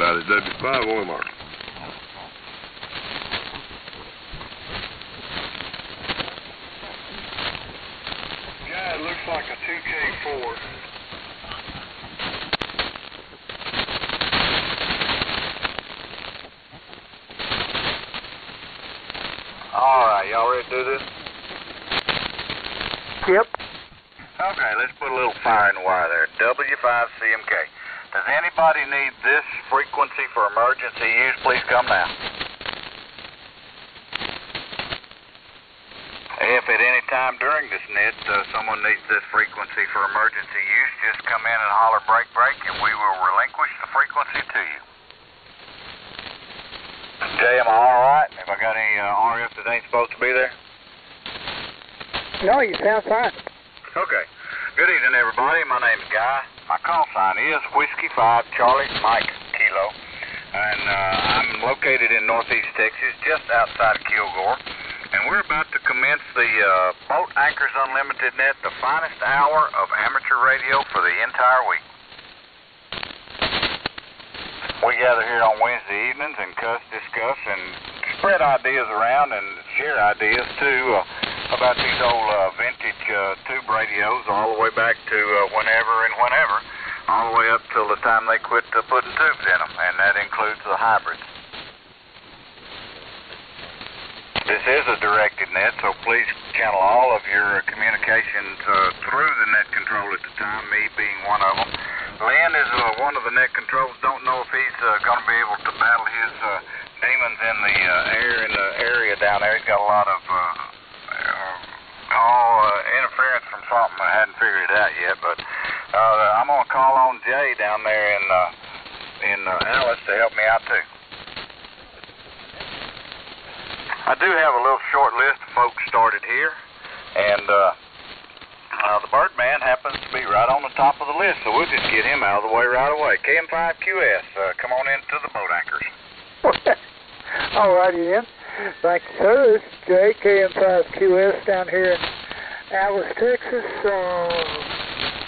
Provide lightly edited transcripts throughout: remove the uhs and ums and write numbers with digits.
about it. W5 oil mark. Yeah, it looks like a 2K4. Alright, y'all ready to do this? Yep. Okay, let's put a little fire in the wire there. W5CMK. Does anybody need this frequency for emergency use? Please come now. If at any time during this net someone needs this frequency for emergency use, just come in and holler break break and we will relinquish the frequency to you. Jay, am I alright? Have I got any RF that ain't supposed to be there? No, you sound fine. Okay. Good evening, everybody. My name's Guy. My call sign is Whiskey 5 Charlie Mike Kilo. And I'm located in northeast Texas, just outside of Kilgore. And we're about to commence the Boat Anchors Unlimited Net, the finest hour of amateur radio for the entire week. We gather here on Wednesday evenings and discuss and spread ideas around and share ideas too about these old vintage tube radios all the way back to whenever, all the way up till the time they quit putting tubes in them, and that includes the hybrids. This is a directed net, so please channel all of your communications through the net control at the time, me being one of them. Lynn is one of the net controls. Don't know if he's going to be able to battle his demons in the area down there. He's got a lot of interference from something. I hadn't figured it out yet, but I'm going to call on Jay down there in Alice to help me out too. I do have a little short list of folks started here, and the Birdman happens to be right on the top of the list, so we'll just get him out of the way right away. KM5QS, come on into the Boat Anchors. All righty then. Thank you, sir. This is Jay, KM5QS down here in Alice, Texas,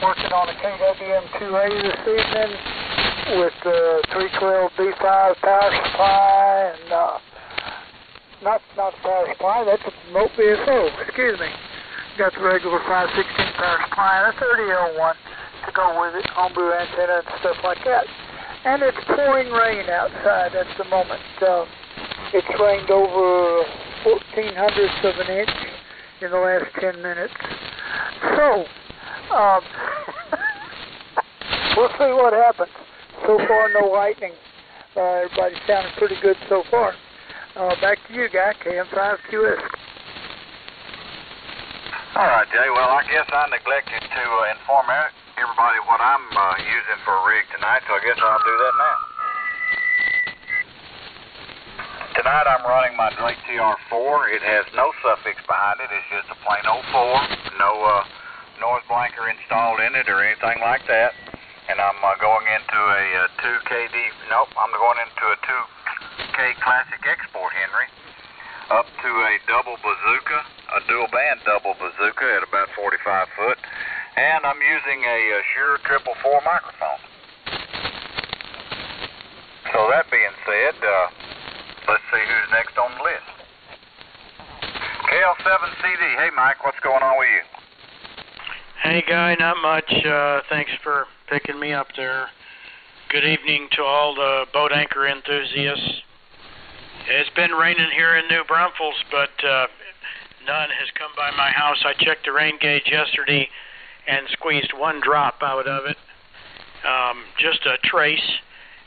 working on a KWM2A this evening with 312 B5 power supply and not the power supply, that's a remote VSO, excuse me. Got the regular 516 power supply and a 30L1 to go with it, homebrew antenna and stuff like that. And it's pouring rain outside at the moment. It's rained over 1/1400ths of an inch in the last 10 minutes. So, we'll see what happens. So far, no lightning. Everybody's sounding pretty good so far. Back to you, Guy, KM5QS. All right, Jay. Well, I guess I neglected to inform everybody what I'm using for a rig tonight, so I guess I'll do that now. Tonight I'm running my Drake TR4. It has no suffix behind it. It's just a plain old 4. No noise blanker installed in it or anything like that. And I'm going into a 2KD. Nope, I'm going into a 2K Classic Export Henry up to a double bazooka, a dual band double bazooka at about 45 foot. And I'm using a Shure 444 microphone. So that being said, let's see who's next on the list. KL7CD. Hey, Mike, what's going on with you? Hey, Guy, not much. Thanks for picking me up there. Good evening to all the boat anchor enthusiasts. It's been raining here in New Braunfels, but none has come by my house. I checked the rain gauge yesterday and squeezed one drop out of it, just a trace,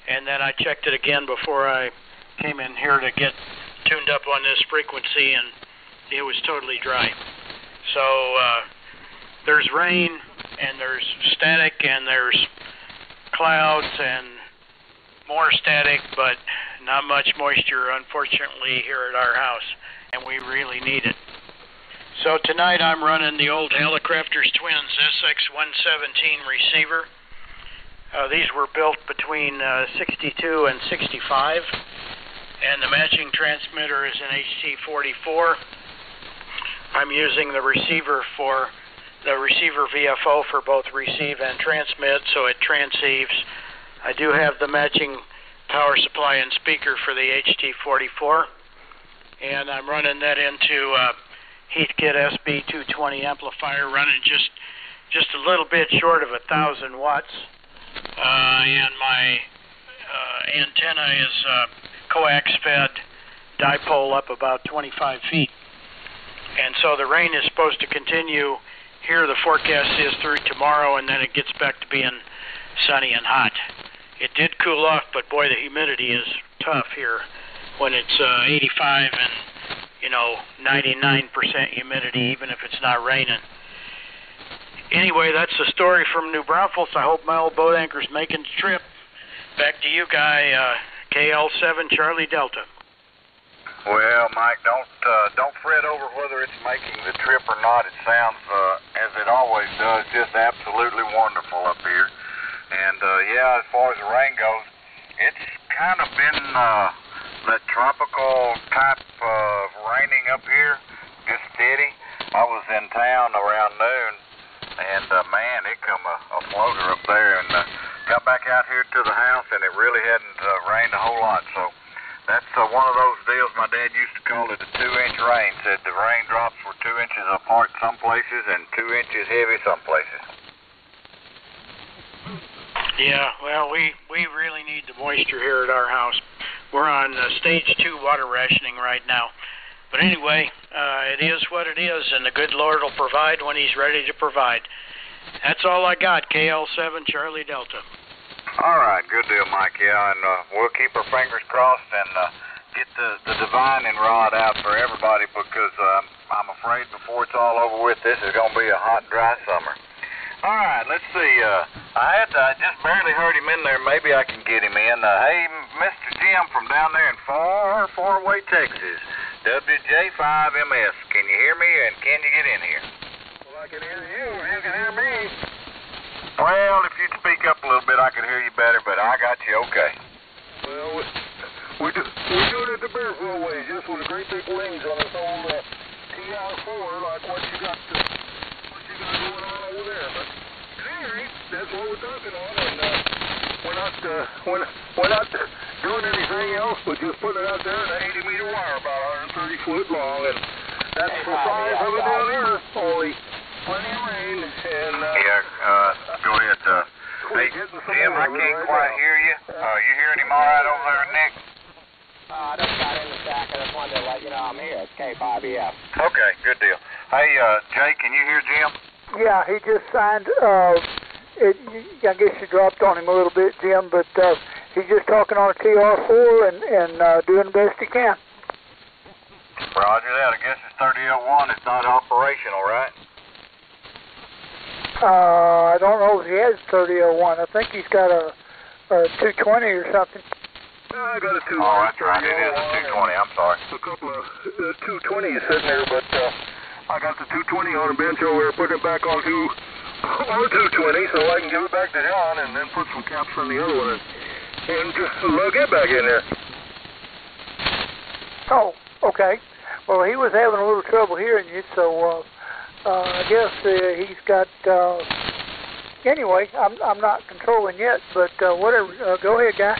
and then I checked it again before I came in here to get tuned up on this frequency, and it was totally dry. So there's rain, and there's static, and there's clouds, and more static, but not much moisture, unfortunately, here at our house, and we really need it. So tonight I'm running the old Helicrafters Twins SX117 receiver. These were built between 62 and 65, and the matching transmitter is an HT44. I'm using the receiver VFO for both receive and transmit, so it transceives. I do have the matching power supply and speaker for the HT44, and I'm running that into Heathkit SB220 amplifier, running just a little bit short of 1,000 watts, and my antenna is coax fed dipole up about 25 feet. And so the rain is supposed to continue. Here the forecast is through tomorrow, and then it gets back to being sunny and hot. It did cool off, but boy, the humidity is tough here when it's 85 and 99% humidity, even if it's not raining. Anyway, that's the story from New Braunfels. I hope my old boat anchor's making the trip. Back to you, Guy. KL7 Charlie Delta. Well, Mike, don't fret over whether it's making the trip or not. It sounds, as it always does, just absolutely wonderful up here. And, as far as the rain goes, it's kind of been that tropical type of raining up here, just steady. I was in town around noon, and, man, it come a floater up there, and got back out here to the house, and it really hadn't rained a whole lot, so that's one of those deals. My dad used to call it a 2-inch rain. Said the raindrops were 2 inches apart some places and 2 inches heavy some places. Yeah, well, we really need the moisture here at our house. We're on stage 2 water rationing right now. But anyway, it is what it is, and the good Lord will provide when He's ready to provide. That's all I got. KL7 Charlie Delta. All right, good deal, Mike. Yeah, and we'll keep our fingers crossed and get the divining rod out for everybody, because I'm afraid before it's all over with, this is going to be a hot, dry summer. All right, let's see. I just barely heard him in there. Maybe I can get him in. Hey, Mr. Jim from down there in far, far away Texas, WJ5MS. Can you hear me, and can you get in here? Well, I can hear you. You can hear me. Well, if you'd speak up a little bit, I could hear you better, but I got you okay. Well, we're doing it the Bearsville way, just with a great big wings on this old TR4, like what you got going on over there. But at any rate, that's what we're talking on, and we're not doing anything else but just putting it out there in an 80-meter wire, about 130 foot long, and that's the size of it down here. Only plenty of rain, and go ahead. Hey, Jim, I can't quite hear you. You hearing him all right over there, Nick? I just got in the shack. I just wanted to let you know I'm here. It's K5EF. Okay, good deal. Hey, Jay, can you hear Jim? Yeah, he just signed. I guess you dropped on him a little bit, Jim, but he's just talking on a TR4 and doing the best he can. Roger that. I guess it's 3001. It's not operational, right? I don't know if he has 3001. I think he's got a 220 or something. I got a 220. Oh, that's right. It is a 220. I'm sorry. A couple of 220s sitting there, but I got the 220 on a bench over here, putting it back on 220 so I can give it back to John and then put some caps on the other one and just lug it back in there. Oh, okay. Well, he was having a little trouble hearing you, so I guess he's got. Anyway, I'm not controlling yet, but whatever. Go ahead, guy.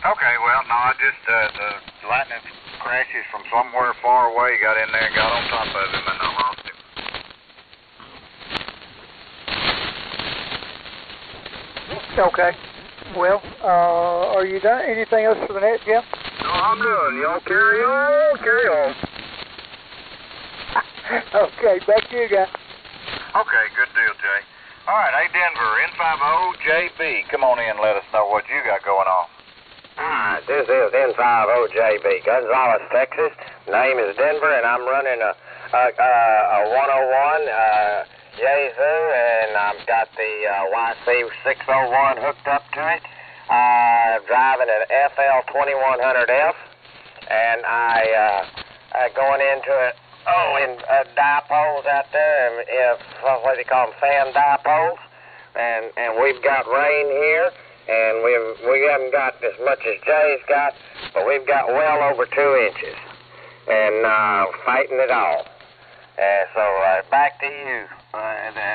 Okay, well, no, I just the lightning crashes from somewhere far away got in there and got on top of him, and I lost him. Okay. Well, are you done? Anything else for the net, Jim? No, I'm done. Y'all carry on, carry on. Okay, back to you, guy. Okay, good deal, Jay. All right, hey, Denver, N50JB, come on in and let us know what you got going on. Hi, this is N50JB, Gonzales, Texas. Name is Denver, and I'm running a 101 Yaesu, and I've got the YC601 hooked up to it. I'm driving an FL2100F, and I going into it. In dipoles out there, what do you call them, fan dipoles, and we've got rain here, and we haven't got as much as Jay's got, but we've got well over 2 inches, and fighting it all. So back to you, the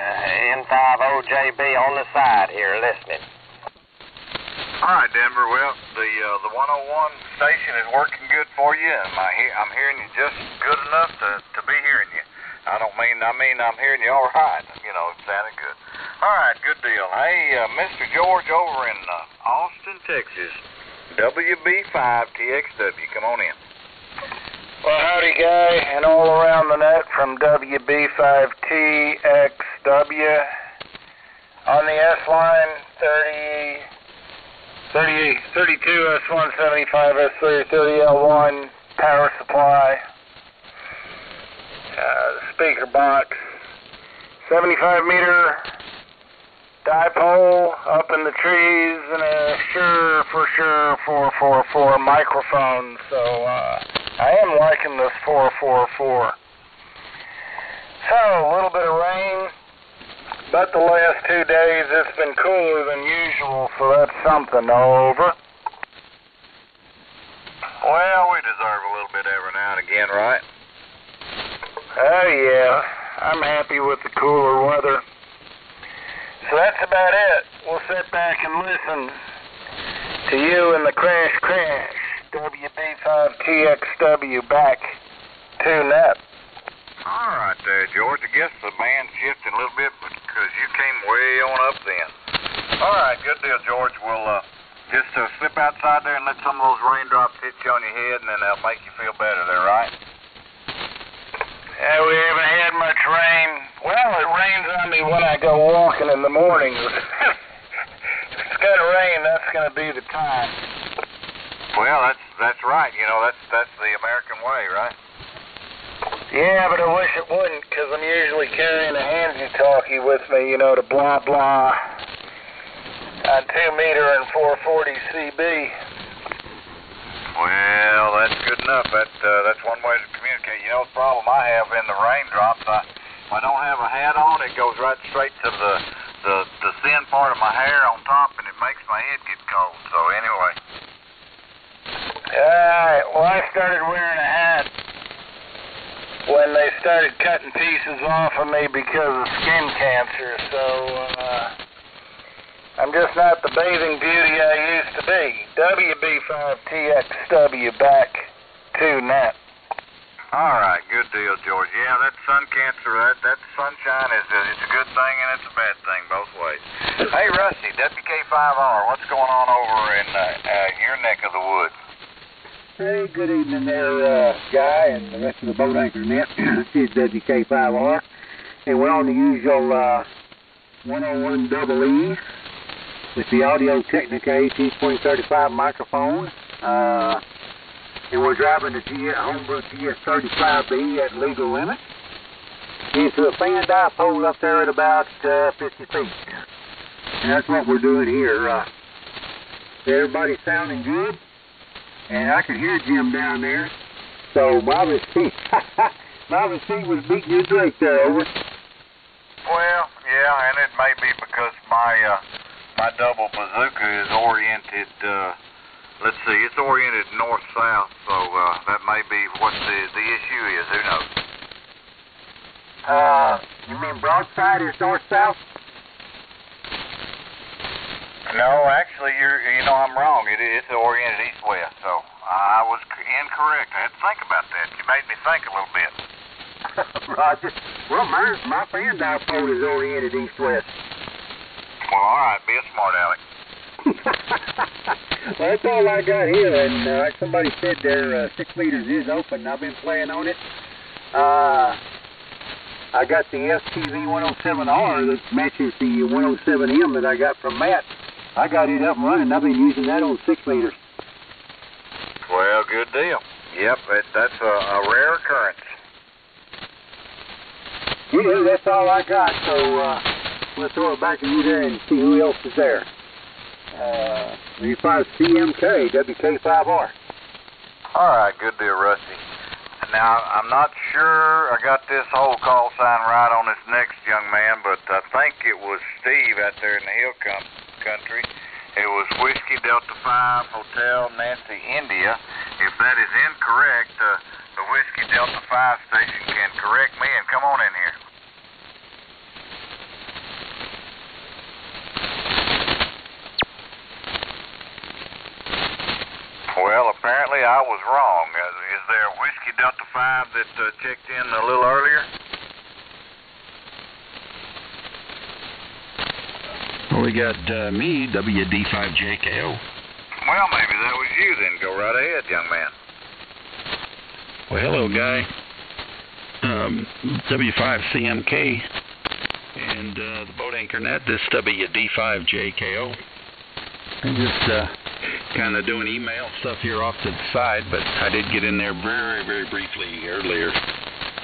N50JB on the side here listening. All right, Denver. Well, the 101 station is working good for you, and I'm hearing you just good enough to be hearing you. I mean I'm hearing you all right. You know, it sounded good. All right, good deal. Hey, Mr. George over in Austin, Texas, WB5TXW, come on in. Well, howdy, Guy, and all around the net from WB5TXW on the S-line 32 S175 S3 30L1 power supply, speaker box, 75 meter dipole up in the trees, and a for sure 444 microphone. So I am liking this 444. So a little bit of rain, but the last 2 days it's been cooler than usual, so that's something. Over. Well, we deserve a little bit every now and again, right? Oh yeah, I'm happy with the cooler weather. So that's about it. We'll sit back and listen to you and the crash. WB5TXW back to net. All right there, George. I guess the band's shifting a little bit because you came way on up then. All right, good deal, George. We'll just slip outside there and let some of those raindrops hit you on your head, and then they'll make you feel better there, right? Yeah, we haven't had much rain. Well, it rains on me when I go walking in the mornings. If it's going to rain, that's going to be the time. Well, that's right. You know, that's the American way, right? Yeah, but I wish it wouldn't, because I'm usually carrying a handy-talkie with me, you know, to blah blah on 2 meter and 440 CB. Well, that's good enough. That's one way to communicate. You know, the problem I have in the raindrops, I don't have a hat on. It goes right straight to the thin part of my hair on top, and it makes my head get cold. So anyway. Alright, well, I started wearing a hat when they started cutting pieces off of me because of skin cancer, so I'm just not the bathing beauty I used to be. WB5TXW back to net. All right, good deal, George. Yeah, that sun cancer, that sunshine it's a good thing and it's a bad thing both ways. Hey, Rusty, WK5R, what's going on over in your neck of the woods? Hey, good evening there, Guy, and the rest of the Boat Anchor Net. This is WK5R, and we're on the usual 101 EE with the Audio Technica AT2035 microphone, and we're driving the Homebrew GS35B at legal limit into a fan dipole up there at about 50 feet. And that's what we're doing here. Everybody's sounding good. And I can hear Jim down there. So my receiver was beating you Drake there, over. Well, yeah, and it may be because my double bazooka is oriented, let's see, it's oriented north-south, so that may be what the issue is. Who knows? You mean broadside is north-south? No, actually, I'm wrong. It's oriented east-west, so I was incorrect. I had to think about that. You made me think a little bit. Roger. Well, my fan dipole is oriented east-west. Well, all right, be a smart aleck. Well, that's all I got here, and like somebody said there, 6 meters is open. I've been playing on it. I got the STV 107R that matches the 107M that I got from Matt. I got it up and running. I've been using that on 6 meters. Well, good deal. Yep, that's a rare occurrence. Yeah, that's all I got. So we'll throw it back to you there and see who else is there. You find CMK, WK5R. All right, good deal, Rusty. Now, I'm not sure I got this whole call sign right on this next young man, but I think it was Steve out there in the hill country. It was Whiskey Delta 5 Hotel Nancy, India. If that is incorrect, the Whiskey Delta 5 station can correct me and come on in here. Well, apparently I was wrong. Is there a Whiskey Delta 5 that checked in a little earlier? Well, we got me, WD5JKO. Well, maybe that was you then. Go right ahead, young man. Well, hello, Guy. W5CMK and the Boat Anchor Net, this WD5JKO. I'm just kind of doing email stuff here off to the side, but I did get in there very, very briefly earlier.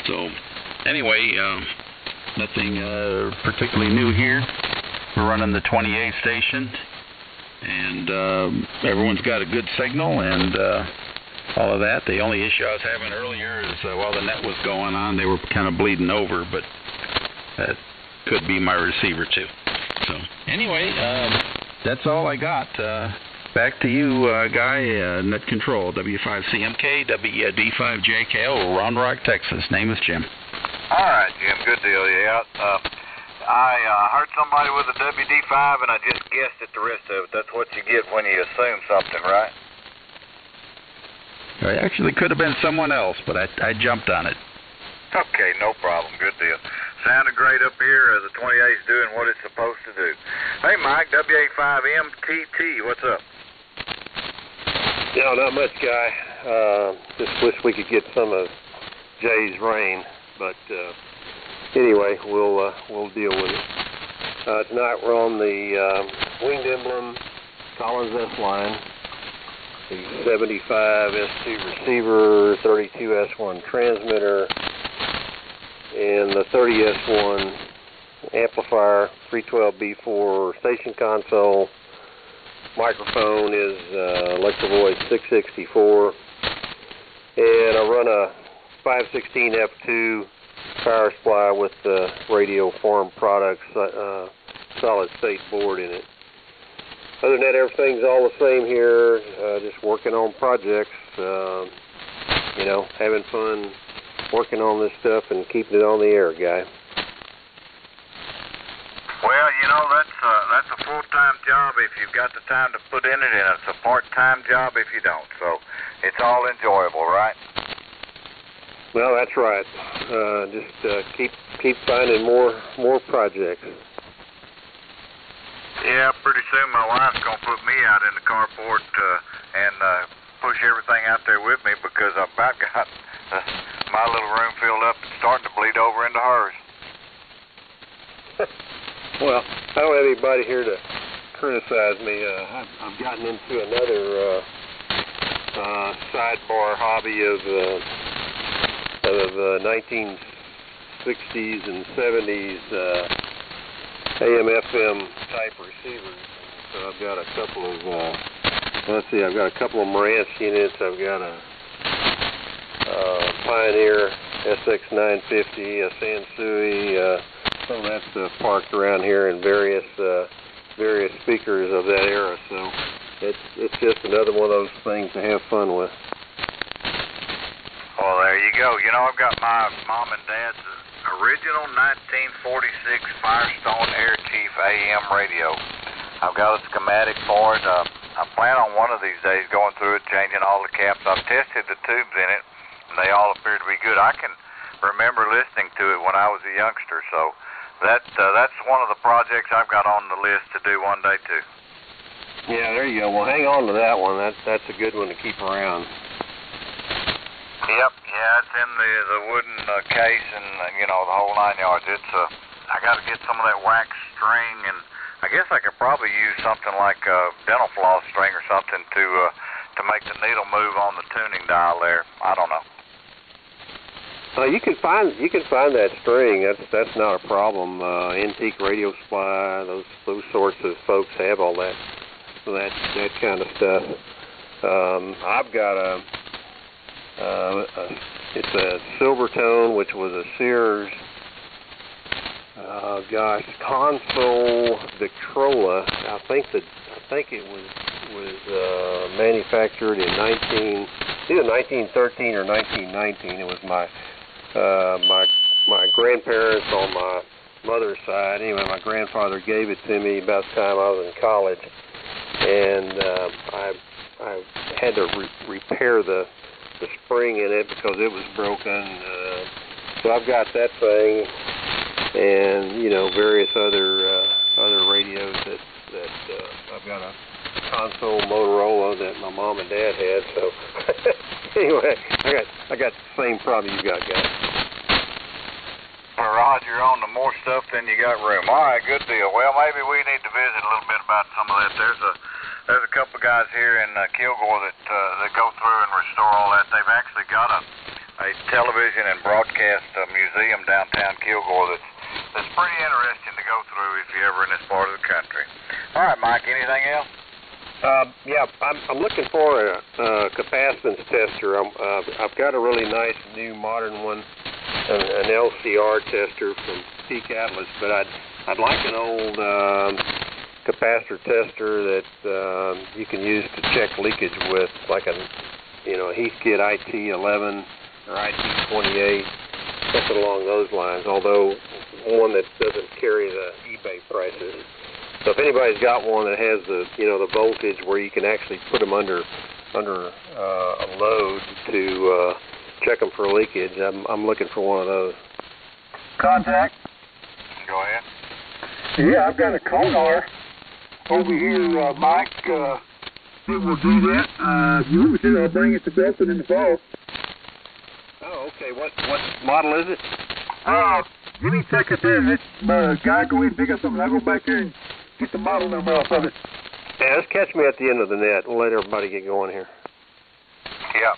So, anyway, nothing particularly new here. We're running the 20A station, and everyone's got a good signal and all of that. The only issue I was having earlier is while the net was going on, they were kind of bleeding over, but that could be my receiver too. So anyway, that's all I got. Back to you, Guy, Net Control, W5CMK, WD5JKO, Round Rock, Texas. Name is Jim. All right, Jim, good deal, yeah. I heard somebody with a WD5, and I just guessed at the rest of it. That's what you get when you assume something, right? It actually could have been someone else, but I jumped on it. Okay, no problem. Good deal. Sounded great up here. The 28's doing what it's supposed to do. Hey, Mike, W85MTT, what's up? No, not much, Guy. Just wish we could get some of Jay's rain, but anyway, we'll deal with it. Tonight we're on the Winged Emblem Collins S line, the 75 S2 receiver, 32 S1 transmitter, and the 30 S1 amplifier, 312B4 station console. Microphone is Electro-Voice 664, and I run a 516 F2 power supply with the Radio Farm Products solid state board in it. Other than that, everything's all the same here. Just working on projects, having fun working on this stuff and keeping it on the air, Guy. Well, that's a full-time job if you've got the time to put in it, and it's a part-time job if you don't. So it's all enjoyable, right? Well, that's right. Just keep finding more projects. Yeah, pretty soon my wife's gonna put me out in the carport and push everything out there with me because I've about got my little room filled up and starting to bleed over into hers. Well, I don't have anybody here to criticize me. I've gotten into another sidebar hobby of 1960s and 70s AM/FM type receivers. So I've got a couple of I've got a couple of Marantz units. I've got a Pioneer SX950, a Sansui, some of that stuff parked around here, and various speakers of that era. So it's just another one of those things to have fun with. Well, there you go. I've got my mom and dad's original 1946 Firestone Air Chief AM radio. I've got a schematic for it. I plan on one of these days going through it, changing all the caps. I've tested the tubes in it, and they all appear to be good. I can remember listening to it when I was a youngster, so that's one of the projects I've got on the list to do one day too. Yeah, there you go. Well, hang on to that one. That's a good one to keep around. Yep, yeah, it's in the wooden case and the whole 9 yards. I got to get some of that wax string, and I guess I could probably use something like dental floss string or something to make the needle move on the tuning dial there. I don't know. You can find that string. That's not a problem. Antique Radio Supply, those sorts of folks have all that kind of stuff. I've got it's a Silvertone, which was a Sears, console Victrola. I think it was manufactured in either 1913 or 1919. It was my grandparents on my mother's side. Anyway, my grandfather gave it to me about the time I was in college, and I had to repair the spring in it because it was broken. So I've got that thing, and you know, various other radios that I've got a console Motorola that my mom and dad had. So anyway, I got the same problem you got, guys. Roger, on the more stuff than you got room. All right, good deal. Well, maybe we need to visit a little bit about some of that. There's a couple of guys here in Kilgore that go through and restore all that. They've actually got a television and broadcast museum downtown Kilgore that's pretty interesting to go through if you're ever in this part of the country. All right, Mike, anything else? Yeah, I'm looking for a capacitance tester. I've got a really nice new modern one, an LCR tester from Peak Atlas, but I'd like an old capacitor tester that you can use to check leakage with, like a Heathkit IT11 or IT28, something along those lines. Although one that doesn't carry the eBay prices. So if anybody's got one that has the voltage where you can actually put them under a load to check them for leakage, I'm looking for one of those. Contact. Go ahead. Yeah, I've got a Konar over here, Mike. It will do that. You want me to? I'll bring it to Belton in the fall. Oh, okay. What model is it? Give me a second there. This guy go in and pick up something. I'll go back there and get the model number off of it. Yeah, just catch me at the end of the net. We'll let everybody get going here. Yeah,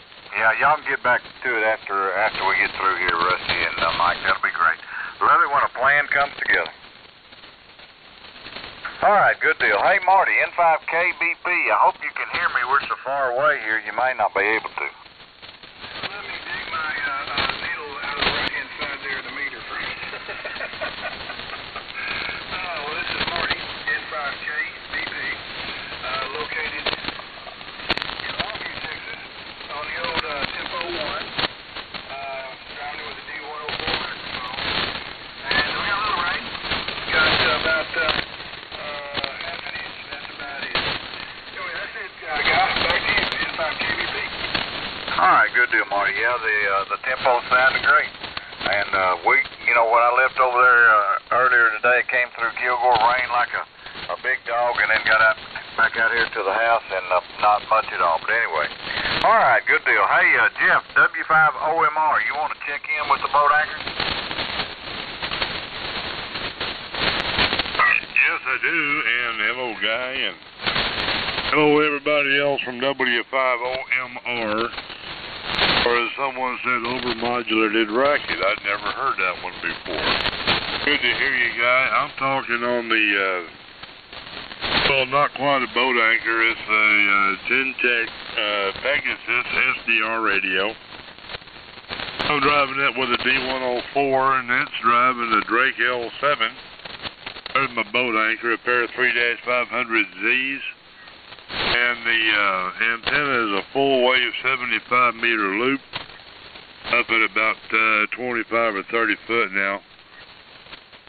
y'all can get back to it after we get through here, Rusty and Mike. That'll be great. Love it when a plan comes together. All right, good deal. Hey, Marty, N5KBP, I hope you can hear me. We're so far away here, you may not be able to. Let me dig my needle out of the right-hand side there of the meter first. Well, this is Marty, N5KBP, located in Longview, Texas, on the old Tempo 1, driving with the D104 microphone. And we got a little rain. Got about half an inch. That's about it. Anyway, that's it, guy. Back to you, N5KBP. All right, good deal, Marty. Yeah, the tempo sounded great. And when I left over there earlier today, it came through Kilgore, rained like a big dog, and then got back out here to the house, and not much at all. But anyway, all right, good deal. Hey, Jeff, W5OMR, you want to check in with the boat anchor? Yes, I do, and hello, Guy, and hello, everybody else from W5OMR. Or as someone said, overmodulated racket. I'd never heard that one before. Good to hear you, Guy. I'm talking on the, well, not quite a boat anchor. It's a Gentech Pegasus SDR radio. I'm driving it with a D104, and it's driving a Drake L7. There's my boat anchor, a pair of 3-500Zs. And the antenna is a full wave 75 meter loop up at about 25 or 30 foot now.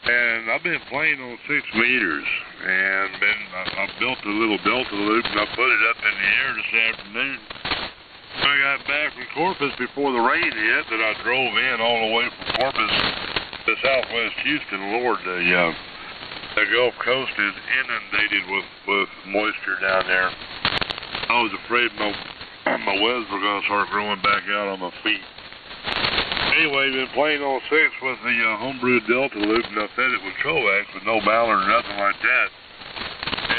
And I've been playing on 6 meters, and I built a little Delta loop, and I put it up in the air this afternoon. When I got back from Corpus before the rain hit, that I drove in all the way from Corpus to southwest Houston. Lord, the Gulf Coast is inundated with moisture down there. I was afraid my webs were going to start growing back out on my feet. Anyway, been playing on 6 with the homebrew Delta loop, and I fed it with coax with no ballard or nothing like that.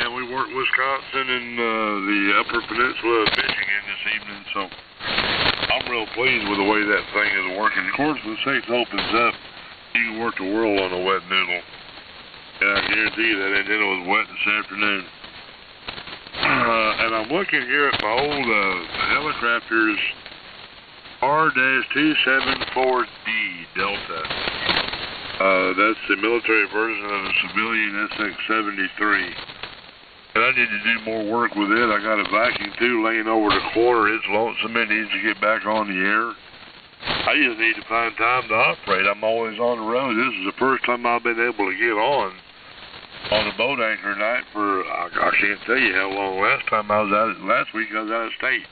And we worked Wisconsin and the Upper Peninsula fishing in this evening, so I'm real pleased with the way that thing is working. Of course, when 6 opens up, you can work the world on a wet noodle. Yeah, I guarantee you that antenna was wet this afternoon. And I'm looking here at my old Helicrafter's R-274D Delta. That's the military version of the civilian SX-73. And I need to do more work with it. I got a vacuum tube laying over the corner. It's lonesome. It needs to get back on the air. I just need to find time to operate. I'm always on the road. This is the first time I've been able to get on on the boat anchor night for, I can't tell you how long. Last week I was out of state.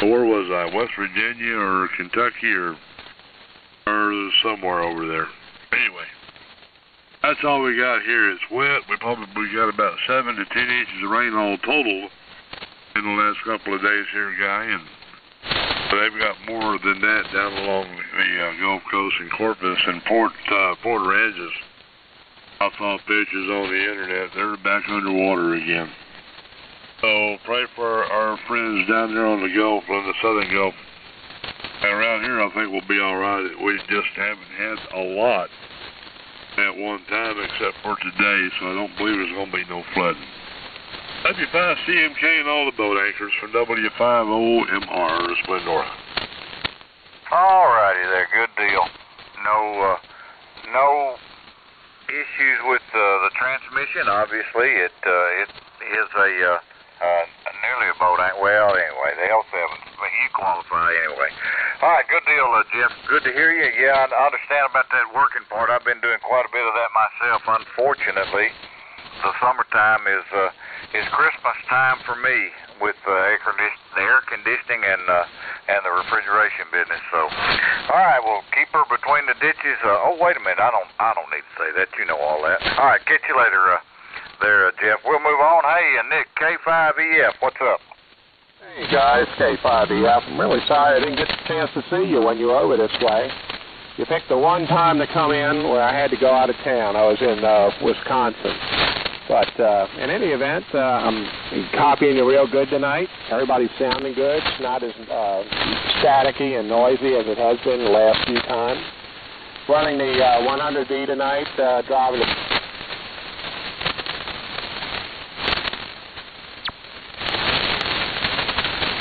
Where was I? West Virginia or Kentucky or somewhere over there. Anyway, that's all we got here. It's wet. We probably got about 7 to 10 inches of rain all total in the last couple of days here, Guy, and they've got more than that down along the Gulf Coast and Corpus and Port Aransas. I saw pictures on the internet. They're back underwater again. So pray for our friends down there on the Gulf, on the southern Gulf. And around here, I think we'll be all right. We just haven't had a lot at one time except for today, so I don't believe there's going to be no flooding. W5CMK and all the boat anchors from W5OMR, Splendora. All righty there, good deal. No issues with the transmission. Obviously, it is nearly a boat anchor. Well, anyway, the L7s, but you qualify anyway. All right, good deal, Jeff. Good to hear you. Yeah, I understand about that working part. I've been doing quite a bit of that myself. Unfortunately, the summertime is Christmas time for me with the air conditioning and the refrigeration business. So, all right, well, keep her between the ditches. Oh, wait a minute, I don't need to say that. You know all that. All right, catch you later, there, Jeff. We'll move on. Hey, Nick, K5EF, what's up? Hey guys, K5EF. I'm really sorry I didn't get the chance to see you when you were over this way. You picked the one time to come in where I had to go out of town. I was in Wisconsin. But in any event, I'm copying you real good tonight. Everybody's sounding good. It's not as staticky and noisy as it has been the last few times. Running the 100B tonight, driving the...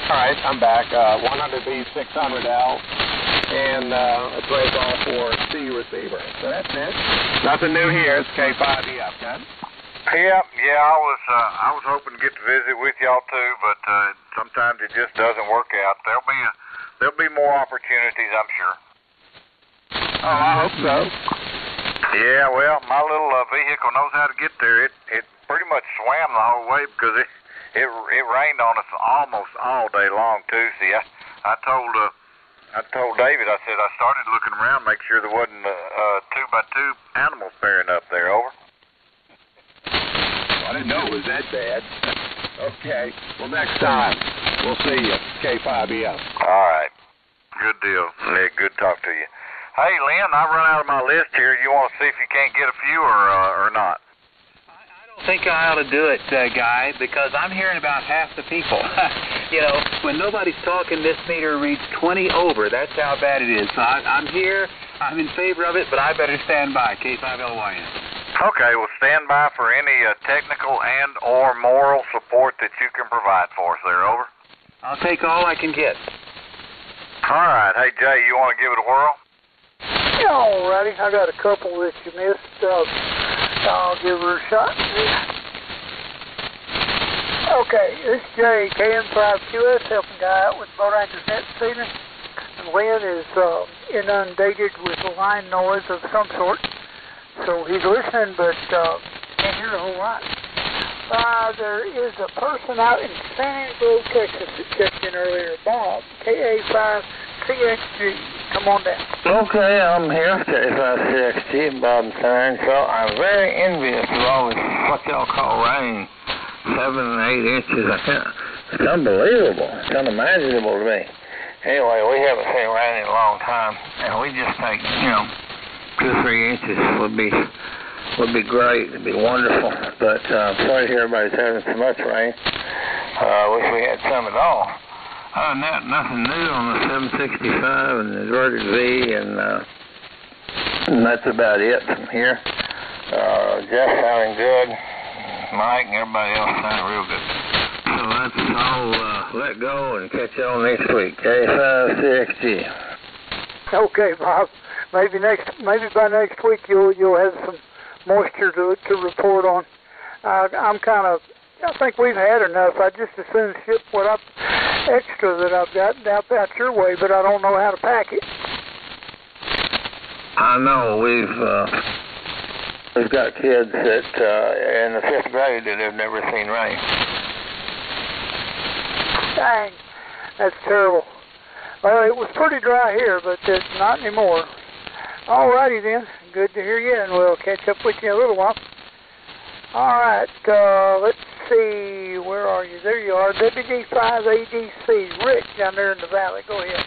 All right, I'm back. 100B 600L and a tray ball for C receiver. So that's it. Nothing new here. It's K5EF, okay? Yeah, I was hoping to get to visit with y'all too, but sometimes it just doesn't work out. There'll be more opportunities, I'm sure. Oh, I hope so. Yeah, well, my little vehicle knows how to get there. It pretty much swam the whole way because it rained on us almost all day long too. See, I told David, I said I started looking around, make sure there wasn't 2x2 animals pairing up there. Over. I didn't know it was that bad. Okay. Well, next time, we'll see you. K5EF. All right. Good deal, Nick. Good to talk to you. Hey, Lynn, I run out of my list here. You want to see if you can't get a few or not? I don't think I ought to do it, Guy, because I'm hearing about half the people. You know, when nobody's talking, this meter reads 20 over. That's how bad it is. So I'm here. I'm in favor of it, but I better stand by. K5LYN. Okay, well, stand by for any technical and or moral support that you can provide for us there, over. I'll take all I can get. All right. Hey, Jay, you want to give it a whirl? Yeah, all righty. I got a couple that you missed. I'll give her a shot. Okay, this is Jay, KM5QS, helping Guy out with Boat Anchors Net this evening. And Lynn is inundated with line noise of some sort. So he's listening, but can't hear a whole lot. There is a person out in San Angelo, Texas that checked in earlier, Bob, KA5CXG. Come on down. Okay, I'm here, KA5CXG, Bob in San Angelo. I'm very envious of all this what y'all call rain. 7 and 8 inches. It's unbelievable. It's unimaginable to me. Anyway, we haven't seen rain in a long time, and we just think, 2 or 3 inches would be great. It'd be wonderful. But I'm sorry to hear everybody's having so much rain. I wish we had some at all. Other than that, nothing new on the 765 and the inverted V, and that's about it from here. Jeff sounding good. Mike and everybody else sounding real good. So that's all. Let go and catch y'all next week. K5CXG. Okay, Bob. Maybe by next week you'll have some moisture to report on. I think we've had enough. I just as soon ship what extra that I've got out your way, but I don't know how to pack it. I know We've got kids that in the 5th grade that have never seen rain. Dang, that's terrible. Well, it was pretty dry here, but it's not anymore. All righty then. Good to hear you, and we'll catch up with you in a little while. All right, let's see. Where are you? There you are. WD5ADC. Rick down there in the valley. Go ahead.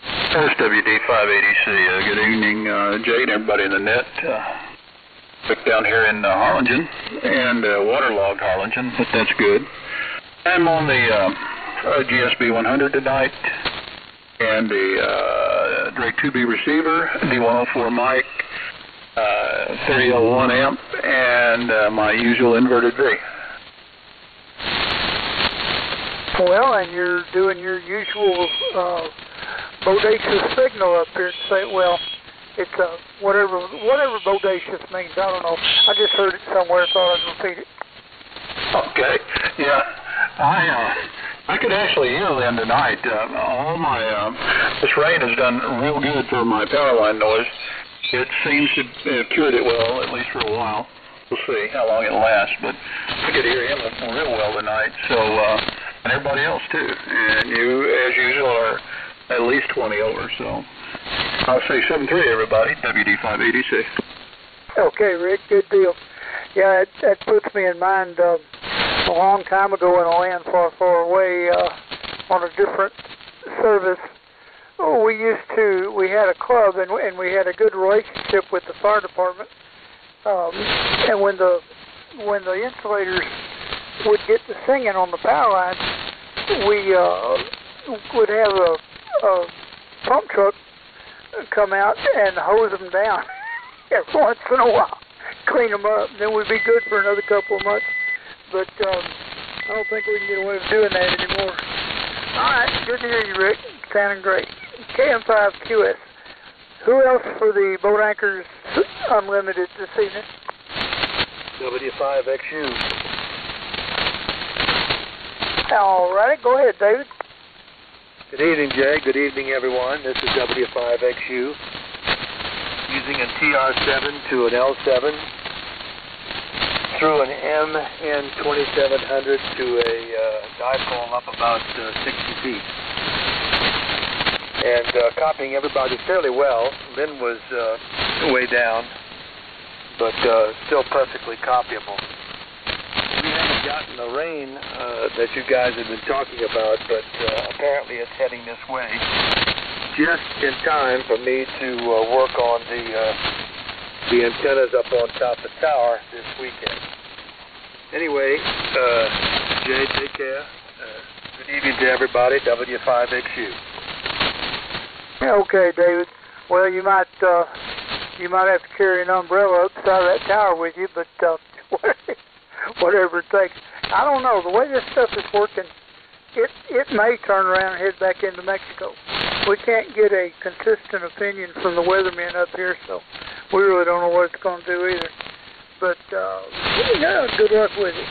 This is WD5ADC. Good evening, Jay and everybody in the net. Rick down here in Harlingen, and waterlogged Harlingen, but that's good. I'm on the GSB 100 tonight, and the Drake 2B receiver, D104 mic, 3001 amp, and my usual inverted V. Well, and you're doing your usual bodacious signal up here to say, well, it's whatever bodacious means. I don't know. I just heard it somewhere, thought I'd repeat it. Okay, yeah. I could actually hear them tonight. All my this rain has done real good for my power line noise. It seems to have cured it well, at least for a while. We'll see how long it lasts, but I could hear him real well tonight. So, and everybody else too. And you, as usual, are at least 20 over. So, I'll say 7-3, everybody. WD5ADC. Okay, Rick. Good deal. Yeah, that puts me in mind. A long time ago in a land far, far away, on a different service, we had a club and we had a good relationship with the fire department. And when the insulators would get to singing on the power line, we would have a pump truck come out and hose them down every once in a while, clean them up, and then we'd be good for another couple of months. But I don't think we can get away with doing that anymore. All right, good to hear you, Rick. Sounding great. KM5QS. Who else for the Boat Anchors Unlimited this evening? W5XU. All right, go ahead, David. Good evening, Jay. Good evening, everyone. This is W5XU. Using a TR7 to an L7. Through an MN2700 to a dipole up about 60 feet. And copying everybody fairly well. Lynn was way down, but still perfectly copyable. We haven't gotten the rain that you guys have been talking about, but apparently it's heading this way. Just in time for me to work on the antennas up on top of the tower this weekend. Anyway, Jay, take care. Good evening to everybody. W5XU. Okay, David. Well, you might have to carry an umbrella up the side of that tower with you, but whatever it takes. I don't know. The way this stuff is working, it may turn around and head back into Mexico. We can't get a consistent opinion from the weathermen up here, so we really don't know what it's going to do either. But, good luck with it.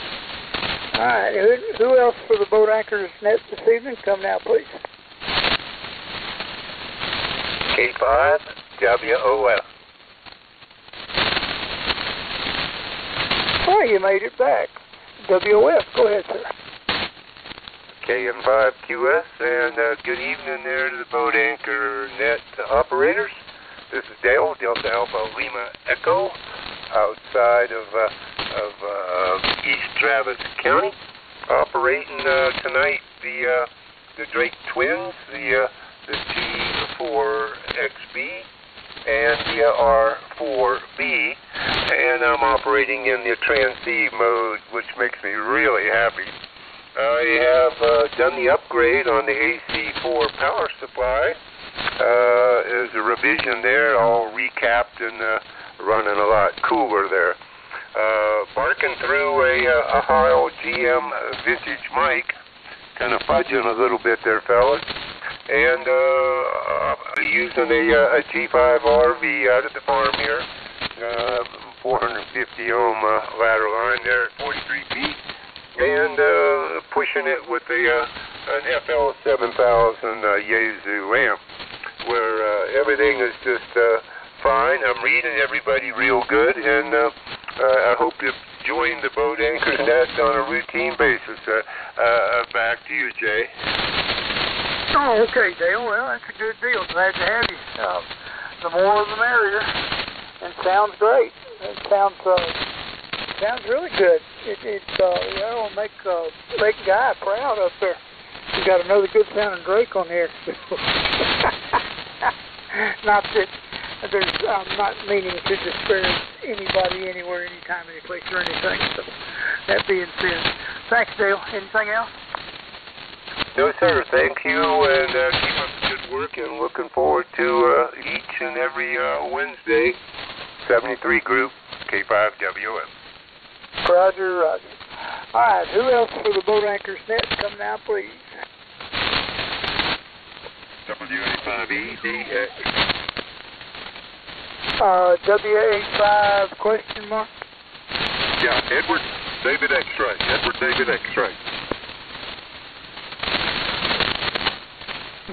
All right, who else for the Boat Anchors Net this evening? Come now, please. K5WOF. Oh, you made it back. WOF, go ahead, sir. KM5QS, and good evening there to the Boat Anchor Net operators. This is Dale, Delta Alpha Lima Echo, outside of East Travis County, operating tonight the Drake Twins, the T4XB and the R4B, and I'm operating in the transceive mode, which makes me really happy. I have done the upgrade on the AC4 power supply. There's a revision there, all recapped and running a lot cooler there. Barking through a Heil GM vintage mic, kind of fudging a little bit there, fellas. And using a G5RV out at the farm here, 450 ohm lateral line there at 43 feet, and pushing it with an FL7000 Yaesu amp, where everything is just fine. I'm reading everybody real good, and I hope to join the Boat Anchor's Nest on a routine basis. Back to you, Jay. Oh, okay, Dale. Well, that's a good deal. Glad to have you. The more the merrier. And sounds great. It sounds really good. It'll make Guy proud up there. You got another good sounding Drake on here. Not that I'm not meaning to disparage anybody, anywhere, anytime, anyplace, or anything. So that being said, thanks, Dale. Anything else? No, sir. Thank you, and keep up the good work. And looking forward to each and every Wednesday. 73 Group, K5WM. Roger, Roger. All right, who else for the Boat Anchor's Net? Come now, please. WA5EDX. WA5 question mark? Yeah, Edward David X-Ray. Edward David X-Ray.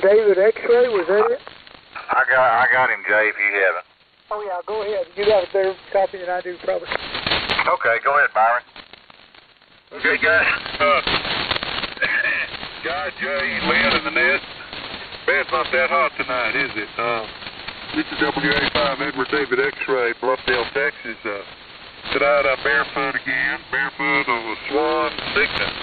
David X-Ray, was that it? I got him, Jay, if you haven't. Oh, yeah, go ahead. You got a better copy than I do, probably. Okay, go ahead, Byron. Okay, guys. Guy, Jay, Lynn, and the Nest. Bed's not that hot tonight, is it? This is WA5 Edward David X-Ray, Bluffdale, Texas. Tonight I'm barefoot again. Barefoot of a Swan Signet.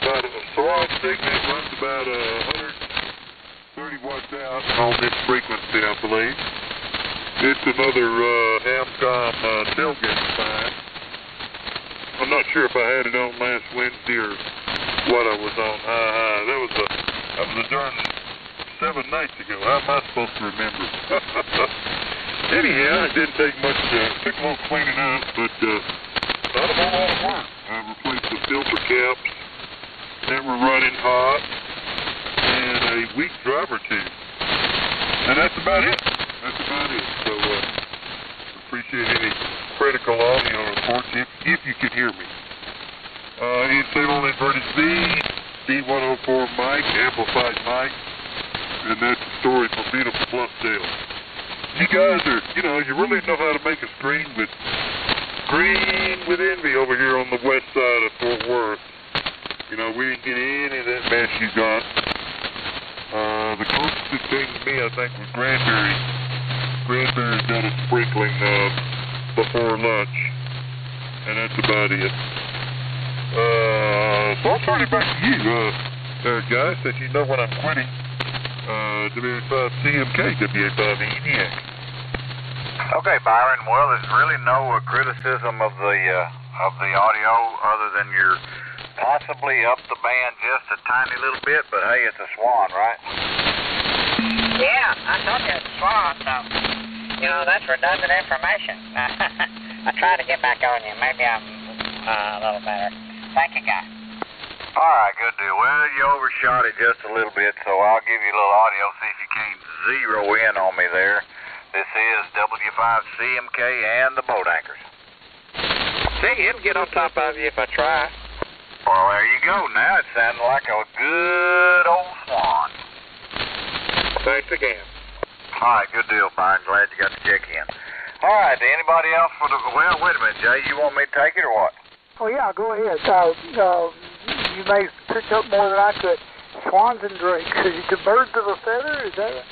About a Swan Signet runs about 130 watts out on this frequency, I believe. It's another Hamcom tailgate sign. I'm not sure if I had it on last Wednesday or what I was on. That was a darn 7 nights ago. How am I supposed to remember? Anyhow, it didn't take much. Took a little cleaning up, but not a whole lot of work. I replaced the filter caps that were running hot and a weak driver tube. And that's about it. That's about it. So, appreciate any critical audio reports if you can hear me. Internal inverted B104 mic, amplified mic, and that's the story from beautiful Bluffdale. You guys are, you really know how to make a screen with envy over here on the west side of Fort Worth. We didn't get any of that mess you got. The closest thing to me, I think, was Granbury. Granbury done a sprinkling before lunch, and that's about it. So I'll turn it back to you, guys, that you know when I'm quitting. WA5CMK, WA5EDX. Okay, Byron. Well, there's really no criticism of the audio other than you're possibly up the band just a tiny little bit, but hey, it's a Swan, right? Yeah, I told you it's a Swan, so, that's redundant information. I tried to get back on you. Maybe I'm a little better. Thank you, guy. All right, good deal. Well, you overshot it just a little bit, so I'll give you a little audio, see if you can't zero in on me there. This is W5CMK and the Boat Anchors. See, it'll get on top of you if I try. Well, there you go. Now it's sounding like a good old Swan. Thanks again. All right, good deal, Byron. Glad you got to check in. All right, anybody else for the... Well, wait a minute, Jay. You want me to take it or what? Oh, yeah, go ahead. You may pick up more than I could. Swans and drakes. The birds of a feather, is that it?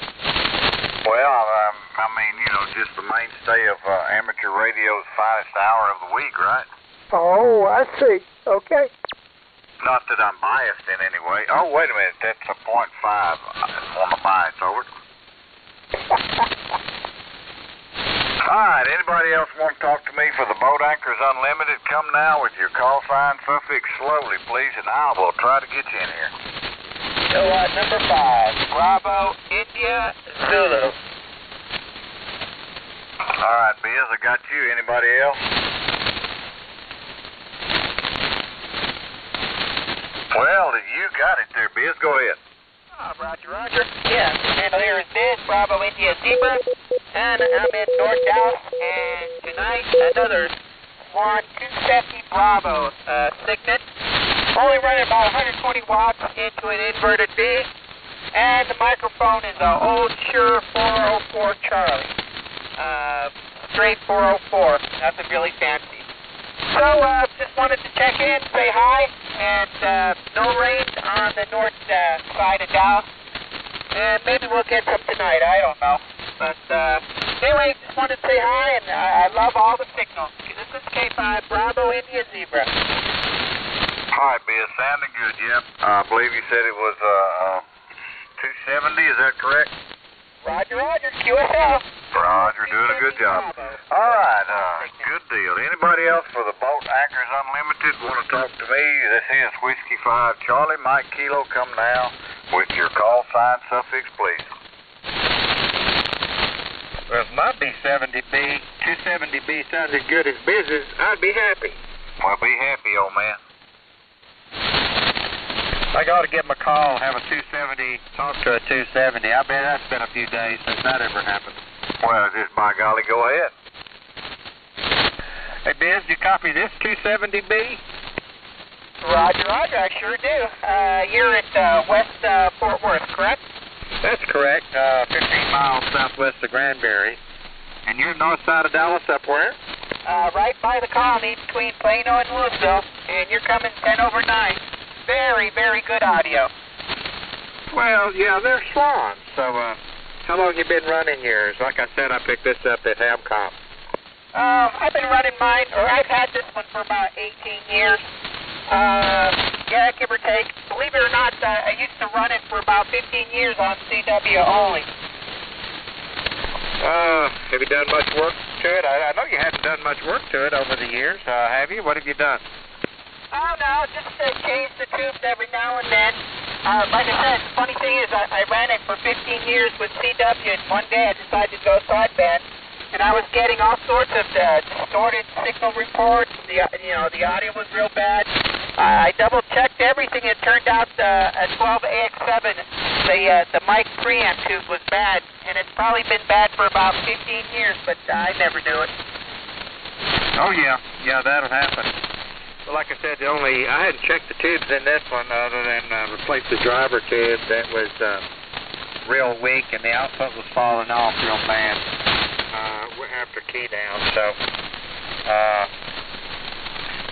Well, I mean, just the mainstay of amateur radio's finest hour of the week, right? Oh, I see. Okay. Not that I'm biased in any way. Oh, wait a minute. That's a .5 on the bias over. All right, anybody else want to talk to me for the Boat Anchors Unlimited? Come now with your call sign suffix slowly, please, and I will try to get you in here. Number 5, Bravo, India, Zulu. All right, Biz, I got you. Anybody else? Well, you got it there, Biz. Go ahead. Roger, Roger. Yeah, handle here is Biz, Bravo, India, Zebra. And I'm in North Dallas, and tonight another Swan 270 Bravo Signet. Only running about 120 watts into an inverted B. And the microphone is an old Shure 404 Charlie. straight 404. Nothing really fancy. So, just wanted to check in, say hi, and no rain on the north side of Dallas. And maybe we'll get some tonight, I don't know. But, anyway, just wanted to say hi, and I love all the signals. This is K5 Bravo India Zebra. Hi, Biz. Sounding good, yep. I believe you said it was 270, is that correct? Roger, Roger, QSL. Roger, doing a good job. All right, good deal. Anybody else for the Boat Anchors Unlimited want to talk to me? This is Whiskey 5 Charlie, Mike Kilo, come now with your call sign suffix, please. Well, if my B70B, 270B sounds as good as Biz's, I'd be happy. Well, be happy, old man. I got to give him a call, have a 270, talk to a 270. I bet that's been a few days since that ever happened. Well, just by golly, go ahead. Hey, Biz, did you copy this 270B? Roger, Roger, I sure do. You're at West Fort Worth, correct? That's correct, 15 miles southwest of Granbury. And you're north side of Dallas, up where? Right by the colony between Plano and Louisville, and you're coming 10 over 9. Very, very good audio. Well, yeah, they're swans. So, how long you been running yours? Like I said, I picked this up at Hamcom. I've been running mine, or I've had this one for about 18 years. Yeah, give or take. Believe it or not, I used to run it for about 15 years on CW only. Have you done much work to it? I know you haven't done much work to it over the years, have you? What have you done? Oh, no, just change the tubes every now and then. Like I said, the funny thing is I ran it for 15 years with CW, and one day I decided to go sideband, and I was getting all sorts of distorted signal reports. The audio was real bad. I double-checked everything. It turned out a 12AX7, the mic preamp tube was bad, and it's probably been bad for about 15 years, but I never knew it. Oh, yeah, that'll happen. Well, like I said, I hadn't checked the tubes in this one other than replaced the driver tube that was real weak, and the output was falling off real bad after key down. So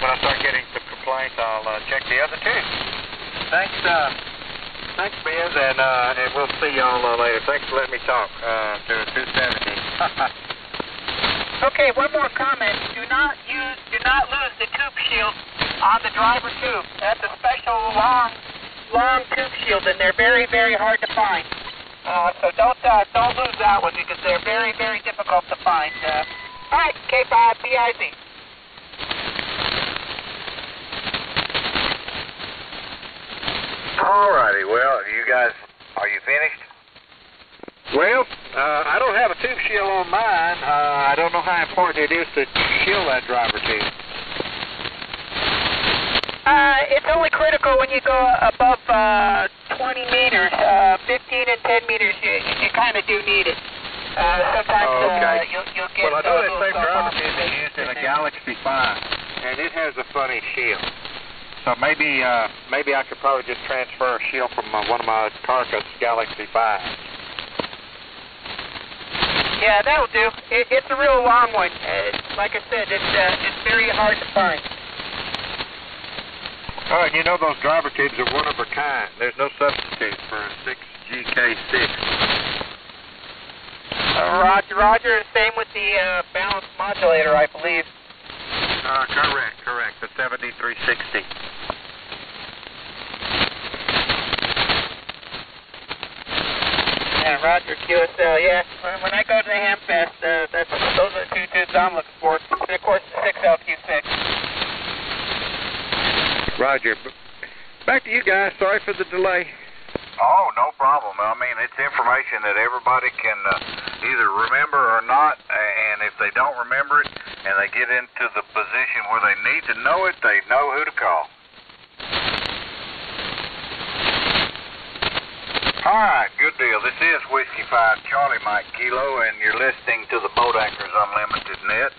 when I start getting some complaints, I'll check the other tubes. Thanks, Biz, and we'll see y'all later. Thanks for letting me talk to 270. Okay, one more comment. Do not lose the tube shield on the driver tube. That's a special long tube shield, and they're very, very hard to find. So don't lose that one because they're very, very difficult to find. All right, K5 BIZ. All righty, well, you guys, are you finished? Well, I don't have a tube shield on mine. I don't know how important it is to shield that driver tube. It's only critical when you go above 20 meters. 15 and 10 meters, you kind of do need it. Sometimes you'll get... Well, I know that same driver tube is used in a Galaxy 5, and it has a funny shield. So maybe I could probably just transfer a shield from one of my Carcass Galaxy 5s. Yeah, that'll do. It's a real long one. Like I said, it's very hard to find. All right, you know those driver tubes are one of a kind. There's no substitute for a 6GK6. Roger. Same with the balance modulator, I believe. Correct. The 7360. Yeah, Roger, QSL, yeah. When I go to the Hamfest, those are the two tubes I'm looking for. And, of course, the 6LQ6. Roger. Back to you guys. Sorry for the delay. Oh, no problem. I mean, it's information that everybody can either remember or not, and if they don't remember it and they get into the position where they need to know it, they know who to call. All right, good deal. This is Whiskey 5 Charlie, Mike Kilo, and you're listening to the Boat Anchors Unlimited Net.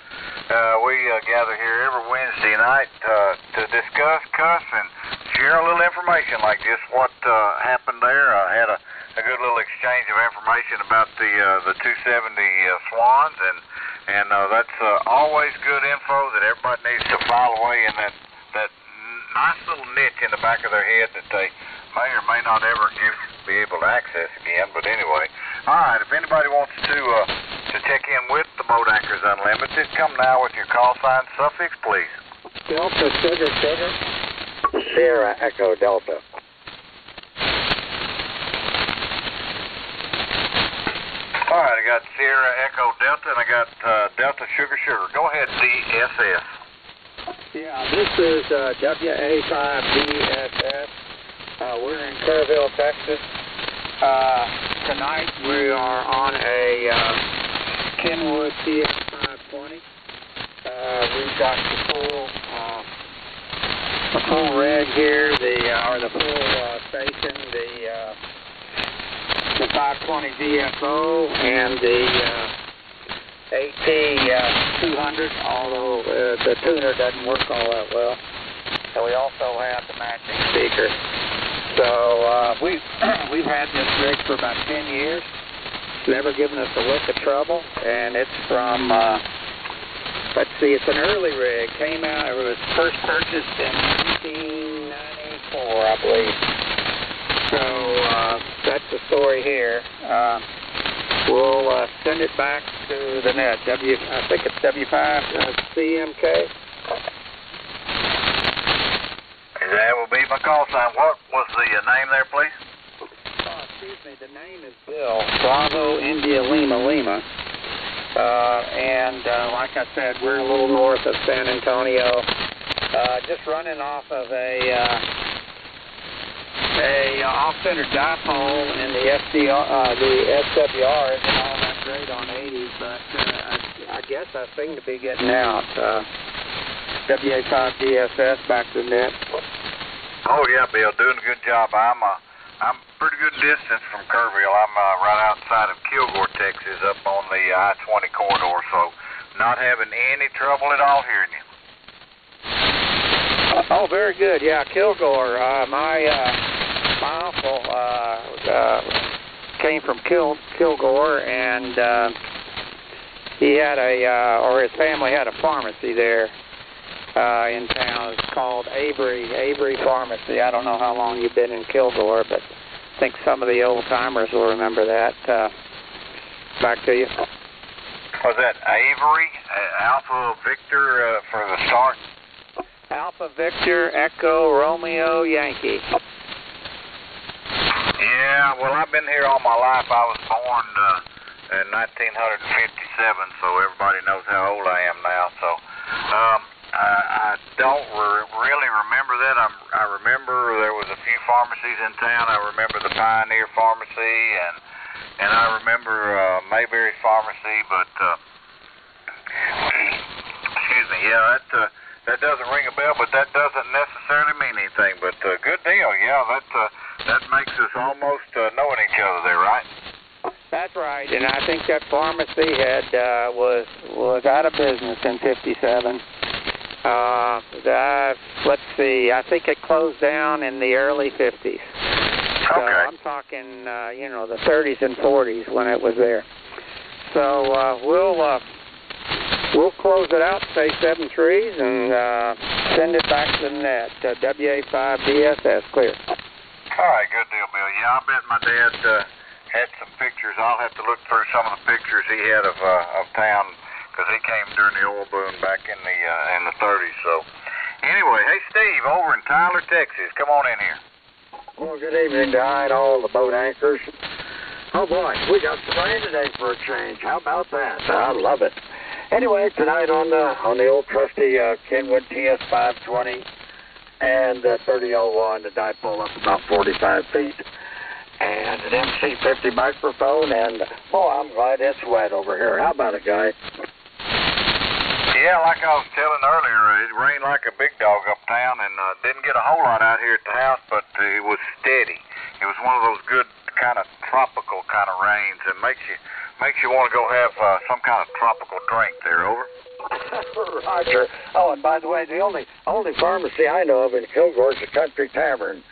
We gather here every Wednesday night to discuss, cuss, and share a little information like just what happened there. I had a a good little exchange of information about the 270 Swans, and that's always good info that everybody needs to file away in that nice little niche in the back of their head that they may or may not ever be able to access again. But anyway, all right. If anybody wants to check in with the Boat Anchors Unlimited, come now with your call sign suffix, please. Delta Sugar Sugar, Sierra Echo Delta. All right, I got Sierra Echo Delta, and I got Delta Sugar Sugar. Go ahead, DSS. Yeah, this is WA5DSS. We're in Kerrville, Texas. Tonight we are on a Kenwood TX520. We've got the full rig here, the full station, the 520 VFO and the AT200, although the tuner doesn't work all that well. And we also have the matching speaker. So we've had this rig for about 10 years. It's never given us a lick of trouble, and it's from let's see, it's an early rig. It was first purchased in 1994, I believe. So that's the story here. We'll send it back to the net. I think it's W5CMK. That will be my call sign. What was the name there, please? Excuse me, the name is Bill. Bravo India Lima Lima. And like I said, we're a little north of San Antonio. Just running off of a off-center dipole, and the SWR isn't all that great on 80s, but I guess I seem to be getting out. WA5DSS back to the net. Oh yeah, Bill, doing a good job. I'm pretty good distance from Kerrville. I'm right outside of Kilgore, Texas, up on the I-20 corridor, so not having any trouble at all hearing you. Oh, very good. Yeah, Kilgore. My uncle came from Kilgore, and he had or his family had a pharmacy there in town. It's called Avery Pharmacy. I don't know how long you've been in Kilgore, but I think some of the old-timers will remember that. Back to you. Was that Avery, Alpha Victor for the start? Alpha Victor Echo Romeo Yankee. Yeah, well, I've been here all my life. I was born in 1957, so everybody knows how old I am now. So I don't really remember that. I remember there was a few pharmacies in town. I remember the Pioneer Pharmacy, and I remember Mayberry Pharmacy, but excuse me, yeah, that doesn't ring a bell, but that doesn't necessarily mean anything. But good deal, yeah, that makes us almost knowing each other there, right? That's right, and I think that pharmacy was out of business in '57. Let's see, I think it closed down in the early '50s. So okay. I'm talking, the 30s and 40s when it was there. So we'll close it out, say 7 trees, and send it back to the net. WA5DSS clear. All right, good deal, Bill. Yeah, I bet my dad had some pictures. I'll have to look through some of the pictures he had of town, because he came during the oil boom back in the 30s. So anyway, hey Steve, over in Tyler, Texas, come on in here. Well, good evening, Guy, and all the boat anchors. Oh boy, we got some rain today for a change. How about that? I love it. Anyway, tonight on the old trusty Kenwood TS520 and 3001, the dipole up about 45 feet, and an MC50 microphone, and I'm glad it's wet over here. How about it, Guy? Yeah, like I was telling earlier, it rained like a big dog uptown, and didn't get a whole lot out here at the house, but it was steady. It was one of those good kind of tropical kind of rains that makes you want to go have some kind of tropical drink there. Over. Roger. Oh, and by the way, the only pharmacy I know of in Kilgore is the Country Tavern.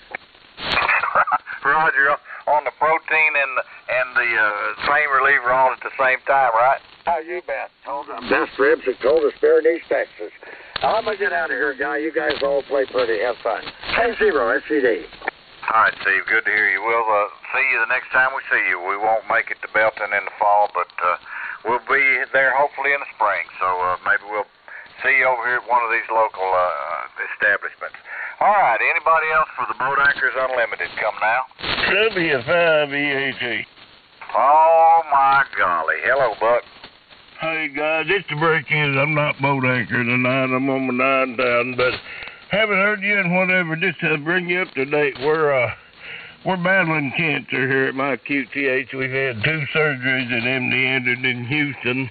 Roger. on the protein and the pain reliever on at the same time, right? How you bet? Told them. Best ribs at Coldest Bear in East Texas. I'm going to get out of here, guy. You guys all play pretty. Have fun. K0 SCD. All right, Steve. Good to hear you. We'll see you the next time we see you. We won't make it to Belton in the fall, but we'll be there hopefully in the spring. So maybe we'll see you over here at one of these local establishments. All right. Anybody else for the Boat Anchors Unlimited? Come now. W5EAT. Oh, my golly. Hello, Buck. Hey, guys, just to break in, I'm not boat anchor tonight. I'm on my 9,000, but haven't heard you and whatever. Just to bring you up to date, we're battling cancer here at my QTH. We've had 2 surgeries at MD Anderson in Houston,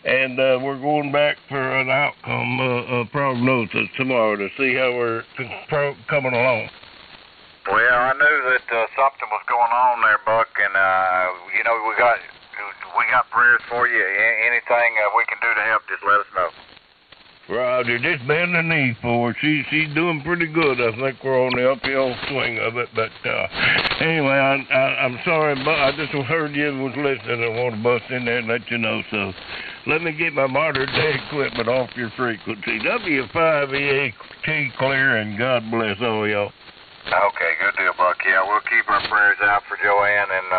and we're going back for an outcome prognosis tomorrow to see how we're coming along. Well, I knew that something was going on there, Buck, and you know we got prayers for you. Anything we can do to help, just let us know. Roger, just bend the knee for her. She's doing pretty good. I think we're on the uphill swing of it. But anyway, I'm sorry, but I just heard you was listening. I want to bust in there and let you know. So let me get my modern day equipment off your frequency. W5EAT clear, and God bless all y'all. Okay, good deal, Buck. Yeah, we'll keep our prayers out for Joanne and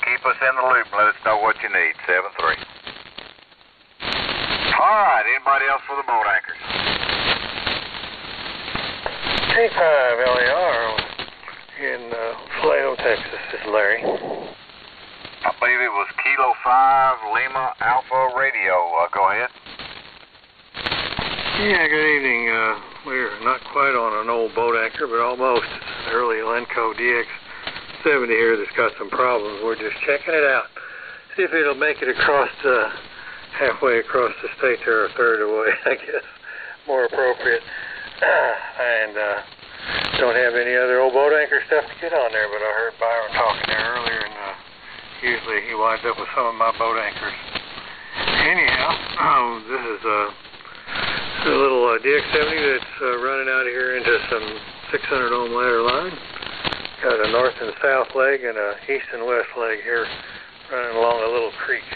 keep us in the loop and let us know what you need. 7-3. All right, anybody else for the Boat Anchors? K5LAR in Plano, Texas. This is Larry. I believe it was Kilo 5 Lima Alpha Radio. Go ahead. Yeah, good evening. We're not quite on an old boat anchor, but almost. It's an early Lenco DX70 here that's got some problems. We're just checking it out. See if it'll make it across halfway across the state there, a third of the way, I guess. More appropriate. And don't have any other old boat anchor stuff to get on there, but I heard Byron talking there earlier, and usually he winds up with some of my boat anchors. Anyhow, this is a little DX70 that's running out of here into some 600 ohm ladder line. Got a north and south leg and a east and west leg here running along a little creek.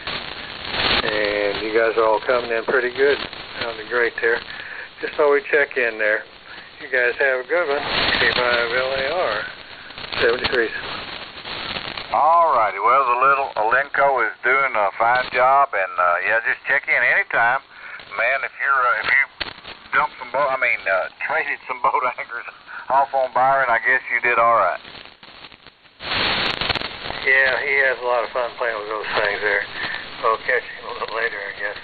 And you guys are all coming in pretty good. Sounding great there. Just thought we'd check in there. You guys have a good one. K5LAR 73. All righty. Well, the little Alenco is doing a fine job, and yeah, just check in anytime. Man, if you dumped some traded some boat anchors off on Byron, I guess you did all right. Yeah, he has a lot of fun playing with those things there. I'll catch him a little later, I guess.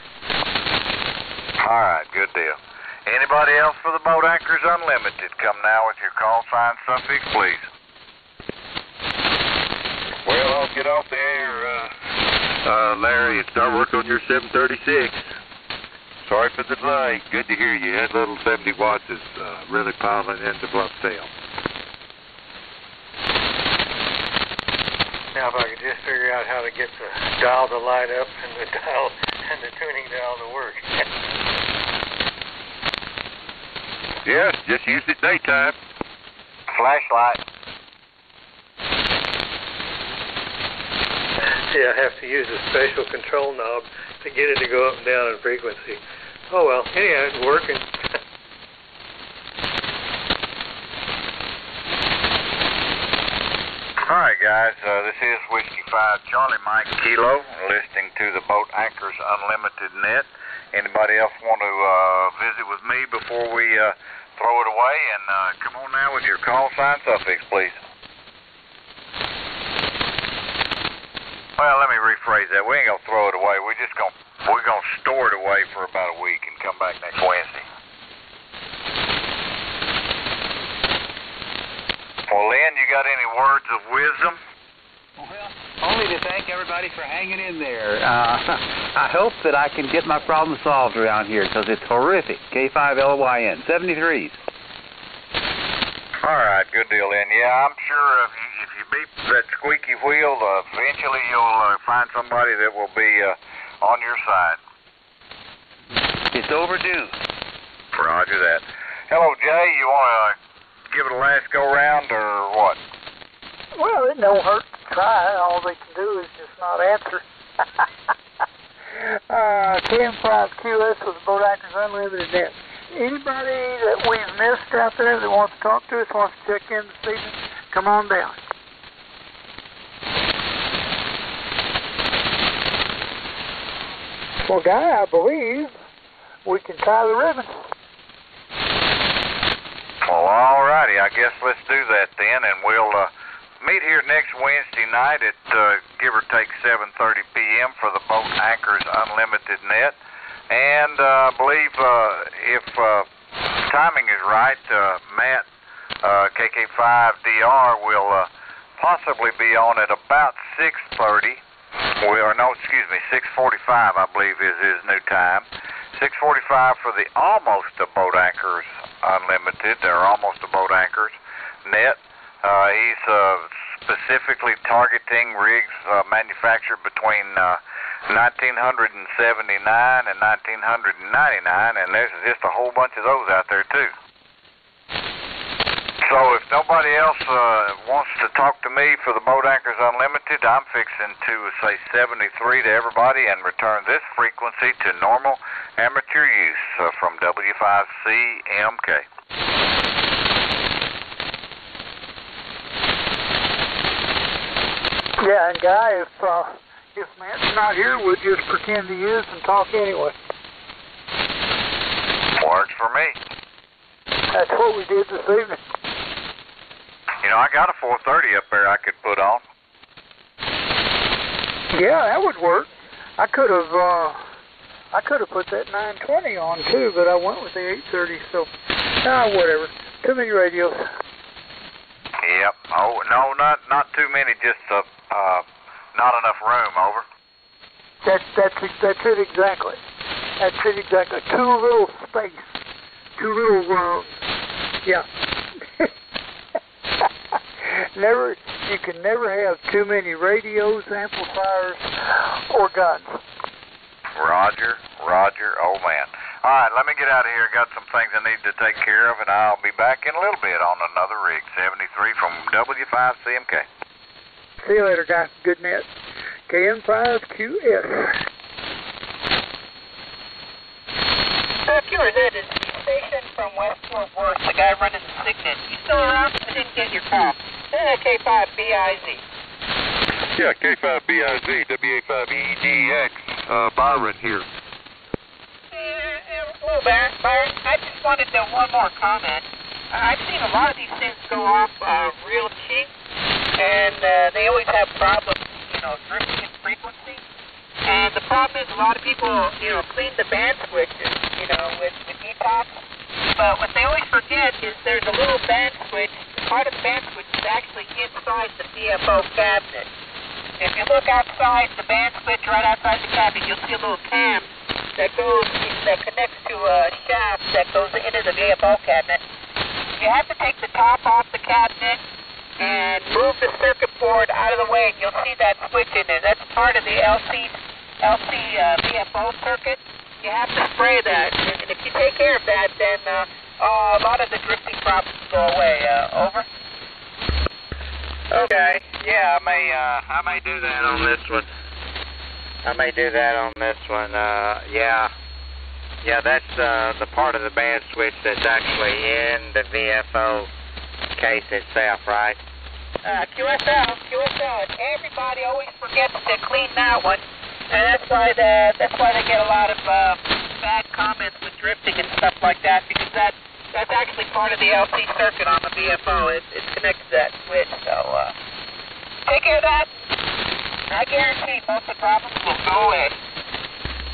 All right, good deal. Anybody else for the Boat Anchors Unlimited? Come now with your call sign suffix, please. Well, I'll get off the air, Larry, and start working on your 736. Sorry for the delay. Good to hear you. That little 70 watts is really piling into Bluffdale. Now, if I could just figure out how to get the dial to light up and the dial and the tuning dial to work. Yes, just use it daytime. Flashlight. Yeah, I have to use a special control knob to get it to go up and down in frequency. Oh well, anyhow, it's working. All right, guys, this is Whiskey 5 Charlie Mike Kilo, listening to the Boat Anchors Unlimited Net. Anybody else want to visit with me before we throw it away? And come on now with your call sign suffix, please. Well, let me rephrase that. We ain't gonna throw it away. We're gonna store it away for about a week and come back next Wednesday. Well, Lynn, you got any words of wisdom? Well, only to thank everybody for hanging in there. I hope that I can get my problem solved around here because it's horrific. K5LYN 73s. All right, good deal, Lynn. Yeah, I'm sure if you beat that squeaky wheel, eventually you'll find somebody that will be on your side. It's overdue. Roger that. Hello, Jay. You want to give it a last go-round or what? Well, it don't hurt to try. All they can do is just not answer. KM5QS with Boat Anchors Unlimited Net. Anybody that we've missed out there that wants to talk to us, wants to check in this evening, come on down. Well, Guy, I believe we can tie the ribbon. Well, all righty. I guess let's do that then, and we'll meet here next Wednesday night at give or take 7:30 p.m. for the Boat Anchors Unlimited Net. And I believe if timing is right, Matt, KK5DR, will possibly be on at about 6:30. 6:45, I believe, is his new time. 6:45 for the Almost a Boat Anchors Unlimited, or Almost a Boat Anchors Net. He's specifically targeting rigs manufactured between 1979 and 1999, and there's just a whole bunch of those out there too. So if nobody else wants to talk to me for the Boat Anchors Unlimited, I'm fixing to say 73 to everybody and return this frequency to normal amateur use from W5CMK. Yeah, and Guy, if Matt's not here, we'll just pretend he is and talk anyway. Works for me. That's what we did this evening. You know, I got a 430 up there I could put on. Yeah, that would work. I could have put that 920 on too, but I went with the 830. So, whatever. Too many radios. Yep. Oh no, not too many. Just not enough room. Over. That's it exactly. That's it exactly. Too little space. Too little room. Yeah. You can never have too many radios, amplifiers, or guns. Roger, old man. All right, let me get out of here. Got some things I need to take care of, and I'll be back in a little bit on another rig. 73 from W5CMK. See you later, guys. Good net. KM5QS. QRZ is the station from West Fort Worth. The guy running the Signet. You still around? I didn't get your call. K5BIZ. Yeah, K5BIZ, WA5EDX, Byron here. Hello, Byron. I just wanted one more comment. I've seen a lot of these things go off real cheap, and they always have problems, drifting in frequency. And the problem is a lot of people, clean the band switches, with detox. But what they always forget is there's a little band switch. Part of the band switch is actually inside the VFO cabinet. If you look outside the band switch, right outside the cabinet, you'll see a little cam that connects to a shaft that goes into the VFO cabinet. You have to take the top off the cabinet and move the circuit board out of the way, and you'll see that switch in there. That's part of the LC VFO circuit. You have to spray that, and if you take care of that, then a lot of the drifting problems go away. Over. Okay. Yeah, I may do that on this one. Yeah, that's the part of the band switch that's actually in the VFO case itself, right? QSL. Everybody always forgets to clean that one, and that's why they get a lot of bad comments with drifting and stuff like that, because that's actually part of the LC circuit on the VFO. It connects to that switch. So take care of that. I guarantee most of the problems will go away.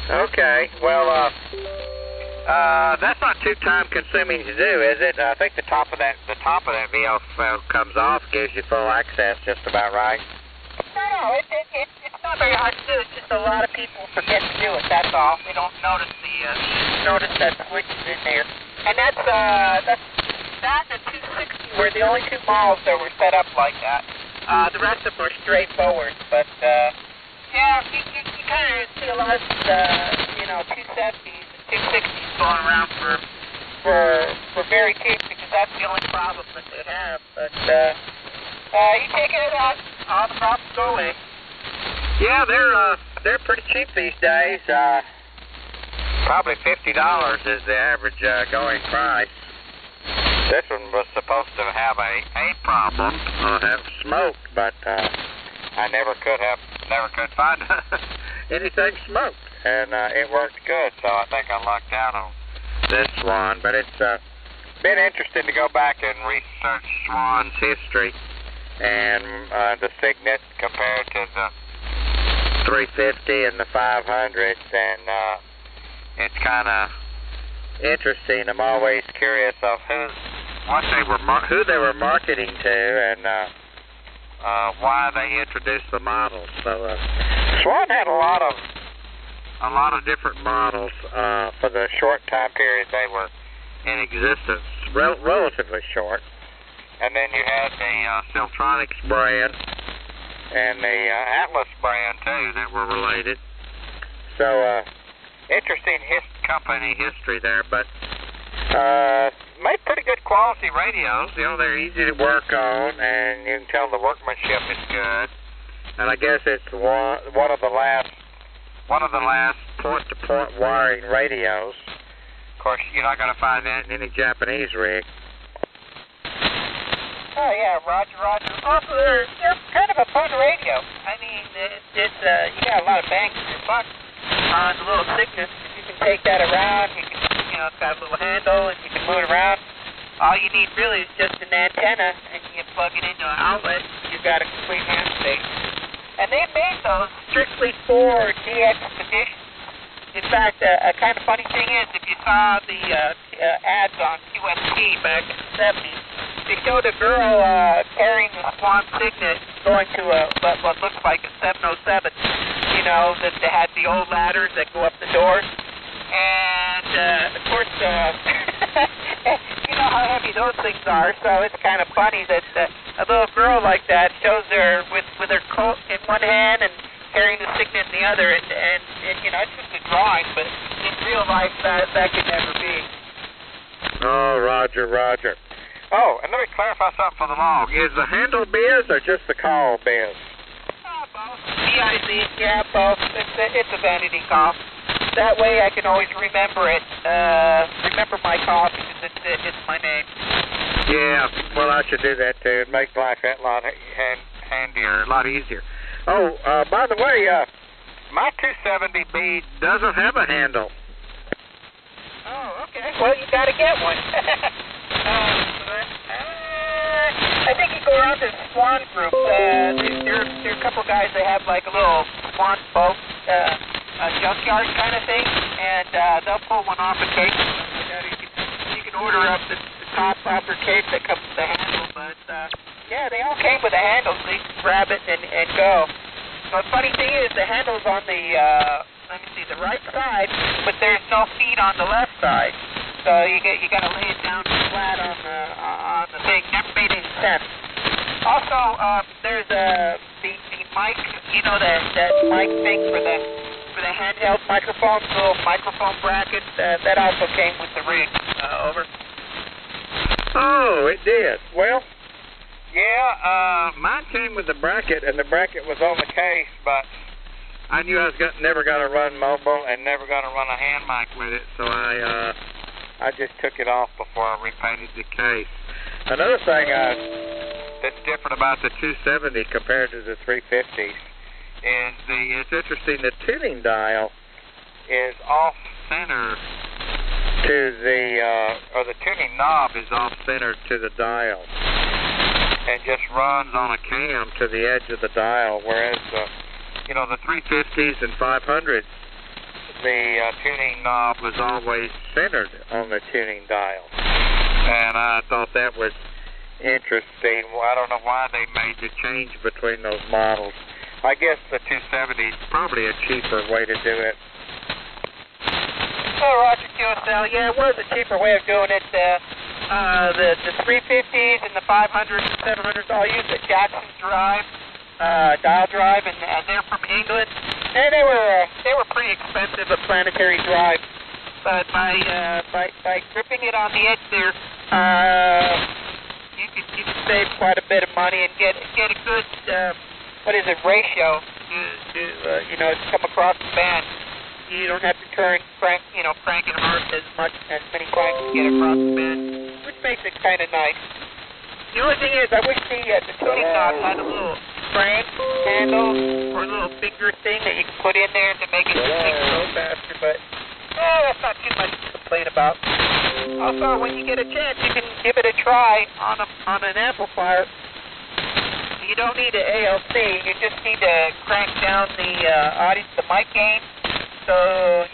Okay. Well, that's not too time-consuming to do, is it? I think the top of that VFO comes off, gives you full access, just about right. No, it's not very hard to do. It's just a lot of people forget to do it. That's all. They don't notice that switch is in there. And that and 260 were the only two models that were set up like that. The rest of them are straightforward. But yeah, you kind of see a lot of 270s and 260s going around for very cheap, because that's the only problem that they have. But You taking it on? All the problems go away. Yeah, they're pretty cheap these days. Probably $50 is the average going price. This one was supposed to have a problem, have smoke, but I never could find anything smoked, and it worked good. So I think I lucked out on this Swan. But it's been interesting to go back and research Swan's history and the Signet compared to the 350 and the 500s, and it's kind of interesting. I'm always curious of who they were marketing to, and why they introduced the models. So Swan had a lot of different models for the short time period they were in existence, relatively short. And then you had the Siltronics brand and the Atlas brand too that were related. So interesting company history there, but made pretty good quality radios. You know, they're easy to work on, and you can tell the workmanship is good. And I guess it's one of the last point-to-point wiring radios. Of course, you're not going to find that in any Japanese rig. Oh yeah, Roger. Also, they're kind of a fun radio. I mean, it's you got a lot of bang for your buck on the little Signet. You can take that around. You can, it's got a little handle, and you can move it around. All you need really is just an antenna, and you can plug it into an outlet. You've got a complete hand station. And they made those strictly for DX Expeditions. In fact, a kind of funny thing is, if you saw the ads on QST back in the 70s, they showed a girl carrying the Swan Signet going to what looks like a 707. You know, that they had the old ladders that go up the doors. And, of course, you know how heavy those things are, so it's kind of funny that a little girl like that shows her with her coat in one hand and carrying the Signet in the other, and you know, it's just a drawing, but in real life, that could never be. Oh, Roger. Oh, and let me clarify something for the log. Is the handle Biz or just the call Biz? Both. B-I-Z, yeah, both. It's a vanity call. That way I can always remember it, remember my call because it's my name. Yeah, well, I should do that too. It makes life a lot handier, a lot easier. Oh, by the way, my 270B doesn't have a handle. Oh, okay. Well, you got to get one. I think you go around this Swan group. There are a couple guys that have like a little Swan boat, a junkyard kind of thing, and they'll pull one off a cape. You can order up the top upper cape that comes with the handle, but yeah, they all came with a handle, so you can grab it and go. So the funny thing is, the handle's on the the right side, but there's no feet on the left side. So you got to lay it down flat on the thing. Never made any sense. Also, there's the mic, you know, that mic thing for the handheld microphone, the little microphone bracket. That also came with the rig. Over. Oh, it did. Well, yeah, mine came with the bracket, and the bracket was on the case, but I knew I was never going to run mobile and never going to run a hand mic with it, so I just took it off before I repainted the case. Another thing that's different about the 270 compared to the 350s is it's interesting, the tuning dial is off-center to or the tuning knob is off-centered to the dial and just runs on a cam to the edge of the dial, whereas the 350s and 500s, the tuning knob was always centered on the tuning dial. And I thought that was interesting. Well, I don't know why they made the change between those models. I guess the 270 is probably a cheaper way to do it. Oh, Roger QSL, yeah, it was a cheaper way of doing it. The 350s and the 500s and 700s all use a Jackson drive, dial drive, and they're from England. And they were pretty expensive, a planetary drive. But by gripping it on the edge there, you could save quite a bit of money and get a good ratio to come across the band. You don't have to crank it hard as many times to get across the band, which makes it kind of nice. The only thing is, I wish the tuning knob had a little crank handle or a little finger thing that you can put in there to make it go faster, but that's not too much to complain about. Also, when you get a chance, you can give it a try on an amplifier. You don't need an ALC. You just need to crank down the mic gain, so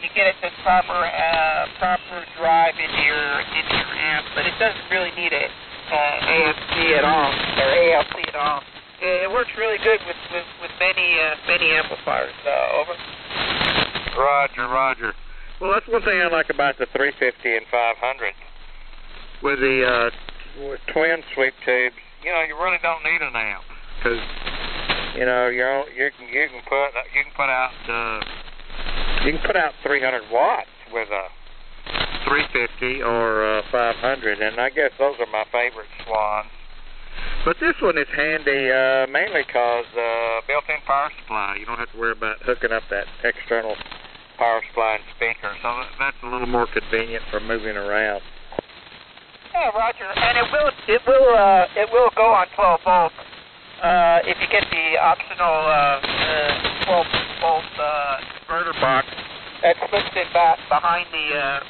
you get it to proper drive into your amp. But it doesn't really need a AFC at all or ALC at all. It works really good with many amplifiers. Over. Roger. Well, that's one thing I like about the 350 and 500. With the twin sweep tubes, you really don't need an amp, because you can put out 300 watts with a 350 or 500, and I guess those are my favorite Swans. But this one is handy mainly because built-in power supply. You don't have to worry about hooking up that external power supply and speaker, so that's a little more convenient for moving around. Yeah, Roger, and it will go on 12 volts if you get the optional 12 volt converter box that slips in behind the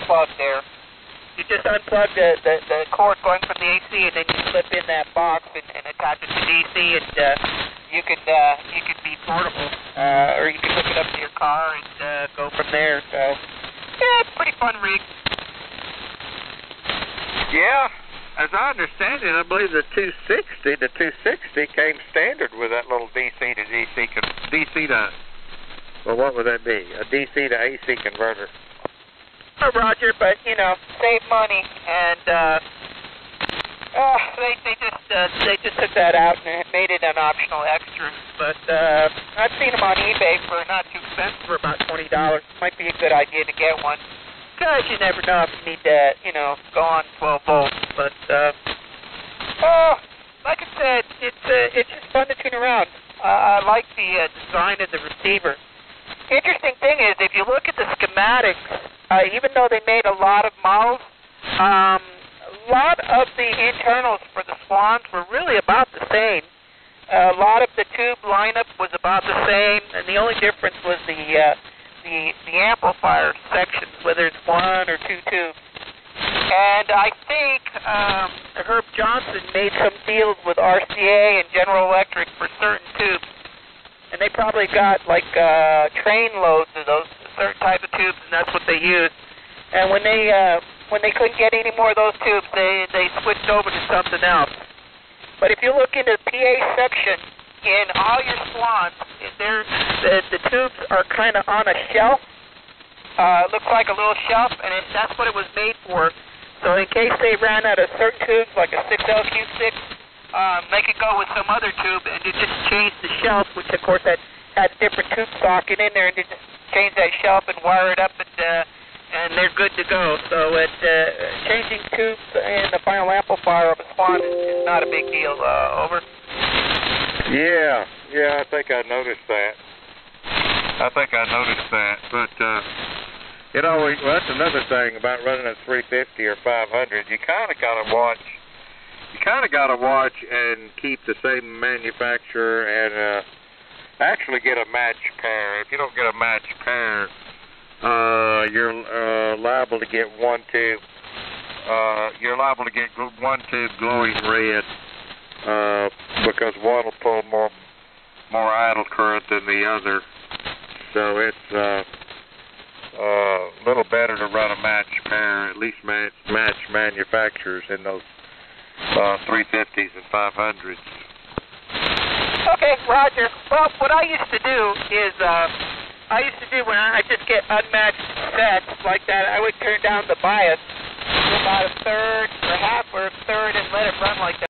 plug there. You just unplug the cord going from the AC, and then you slip in that box and attach it to DC, and you could be portable, or you can hook it up to your car and go from there. So, yeah, it's a pretty fun rig. Yeah, as I understand it, I believe the 260 came standard with that little DC to well, what would that be? A DC to AC converter. Oh, Roger, but save money, and they just took that out and made it an optional extra. But I've seen them on eBay for not too expensive, for about $20. Might be a good idea to get one, because you never know if you need to, go on 12 volts. But like I said, it's just fun to tune around. I like the design of the receiver. Interesting thing is, if you look at the schematics, even though they made a lot of models, a lot of the internals for the Swans were really about the same. A lot of the tube lineup was about the same, and the only difference was the amplifier sections, whether it's one or two tubes. And I think Herb Johnson made some deals with RCA and General Electric for certain tubes. And they probably got train loads of those certain type of tubes, and that's what they used. And when they couldn't get any more of those tubes, they switched over to something else. But if you look into the PA section in all your Swans, the tubes are kind of on a shelf. It looks like a little shelf, and that's what it was made for. So in case they ran out of certain tubes, like a 6LQ6, they could go with some other tube, and you just change the shelf, which of course had different tube socket in there, and you just change that shelf and wire it up, and they're good to go. So changing tubes in the final amplifier of a Swan is not a big deal. Over. Yeah, I think I noticed that. But that's another thing about running a 350 or 500. You kind of got to watch and keep the same manufacturer and actually get a match pair. If you don't get a match pair, you're liable to get one tube. You're liable to get one tube glowing red because one will pull more idle current than the other. So it's a little better to run a match pair, at least match manufacturers in those 350s and 500s. Okay, Roger. Well, what I used to do is, when I just get unmatched sets like that, I would turn down the bias to about a third or half or a third and let it run like that.